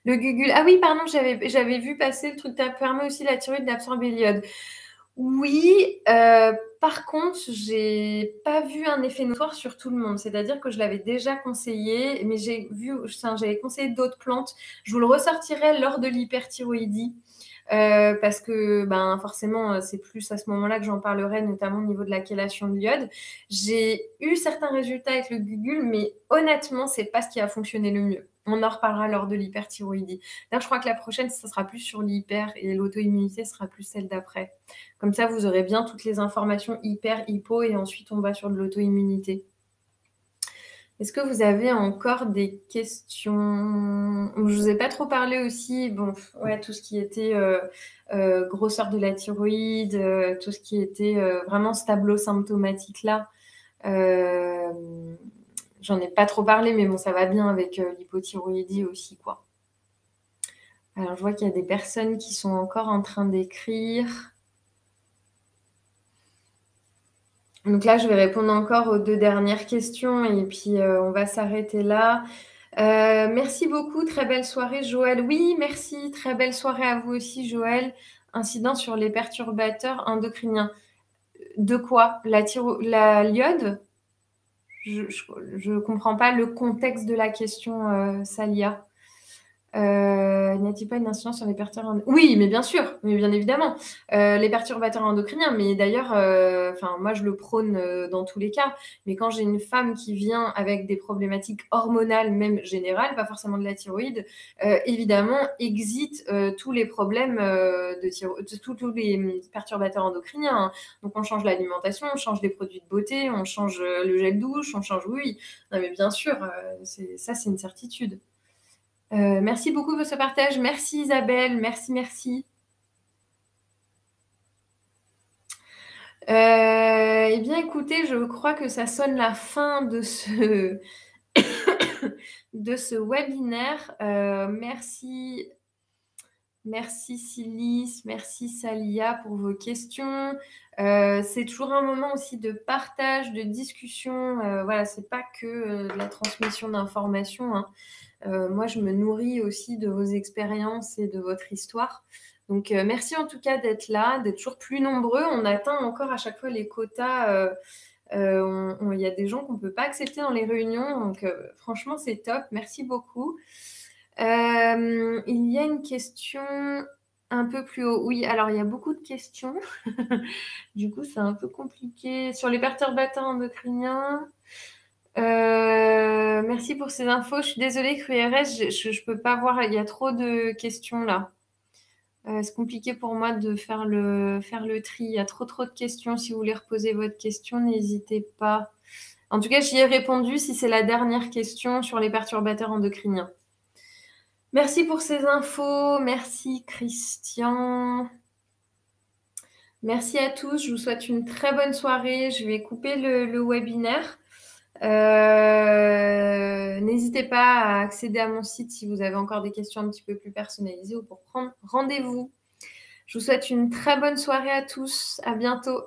Speaker 1: Le gugule. Ah oui, pardon, j'avais vu passer le truc. Ça permet aussi la thyroïde d'absorber l'iode. Oui, par contre, j'ai pas vu un effet notoire sur tout le monde. C'est-à-dire que je l'avais déjà conseillé, mais j'avais conseillé d'autres plantes. Je vous le ressortirai lors de l'hyperthyroïdie. Parce que forcément, c'est plus à ce moment-là que j'en parlerai, notamment au niveau de la chélation de l'iode. J'ai eu certains résultats avec le gugule, mais honnêtement, c'est pas ce qui a fonctionné le mieux. On en reparlera lors de l'hyperthyroïdie. D'ailleurs, je crois que la prochaine, ça sera plus sur l'hyper et l'auto-immunité sera plus celle d'après. Comme ça, vous aurez bien toutes les informations hyper, hypo et ensuite on va sur de l'auto-immunité. Est-ce que vous avez encore des questions? Je vous ai pas trop parlé aussi, tout ce qui était grosseur de la thyroïde, tout ce qui était vraiment ce tableau symptomatique là. J'en ai pas trop parlé, mais bon, ça va bien avec l'hypothyroïdie aussi, quoi. Alors, je vois qu'il y a des personnes qui sont encore en train d'écrire. Donc là, je vais répondre encore aux 2 dernières questions et puis on va s'arrêter là. Merci beaucoup, très belle soirée, Joël. Oui, merci, très belle soirée à vous aussi, Joël. Incident sur les perturbateurs endocriniens. De quoi? La l'iode? Je ne comprends pas le contexte de la question, Salia. N'y a-t-il pas une incidence sur les perturbateurs endocriniens? Oui, mais bien sûr, mais bien évidemment. Les perturbateurs endocriniens, mais d'ailleurs, moi je le prône dans tous les cas. Mais quand j'ai une femme qui vient avec des problématiques hormonales, même générales, pas forcément de la thyroïde, évidemment, exit tous les problèmes de thyroïde, tous les perturbateurs endocriniens, hein. Donc on change l'alimentation, on change les produits de beauté, on change le gel douche, on change, oui. Non mais bien sûr, ça c'est une certitude. Merci beaucoup pour ce partage. Merci Isabelle. Merci, merci. Eh bien, écoutez, je crois que ça sonne la fin de ce, de ce webinaire. Merci. Merci Silice, merci Salia pour vos questions. C'est toujours un moment aussi de partage, de discussion. Voilà, c'est pas que de la transmission d'informations, hein. Moi, je me nourris aussi de vos expériences et de votre histoire. Donc, merci en tout cas d'être là, d'être toujours plus nombreux. On atteint encore à chaque fois les quotas. Il y a des gens qu'on ne peut pas accepter dans les réunions. Donc, franchement, c'est top. Merci beaucoup. Il y a une question un peu plus haut. Oui, alors il y a beaucoup de questions. Du coup, c'est un peu compliqué. Sur les perturbateurs endocriniens... merci pour ces infos. Je suis désolée, CruRS, je peux pas voir. Il y a trop de questions là. C'est compliqué pour moi de faire le tri. Il y a trop de questions. Si vous voulez reposer votre question, n'hésitez pas. En tout cas, j'y ai répondu si c'est la dernière question sur les perturbateurs endocriniens. Merci pour ces infos. Merci Christian. Merci à tous. Je vous souhaite une très bonne soirée. Je vais couper le webinaire. N'hésitez pas à accéder à mon site si vous avez encore des questions un petit peu plus personnalisées ou pour prendre rendez-vous. Je vous souhaite une très bonne soirée à tous. À bientôt.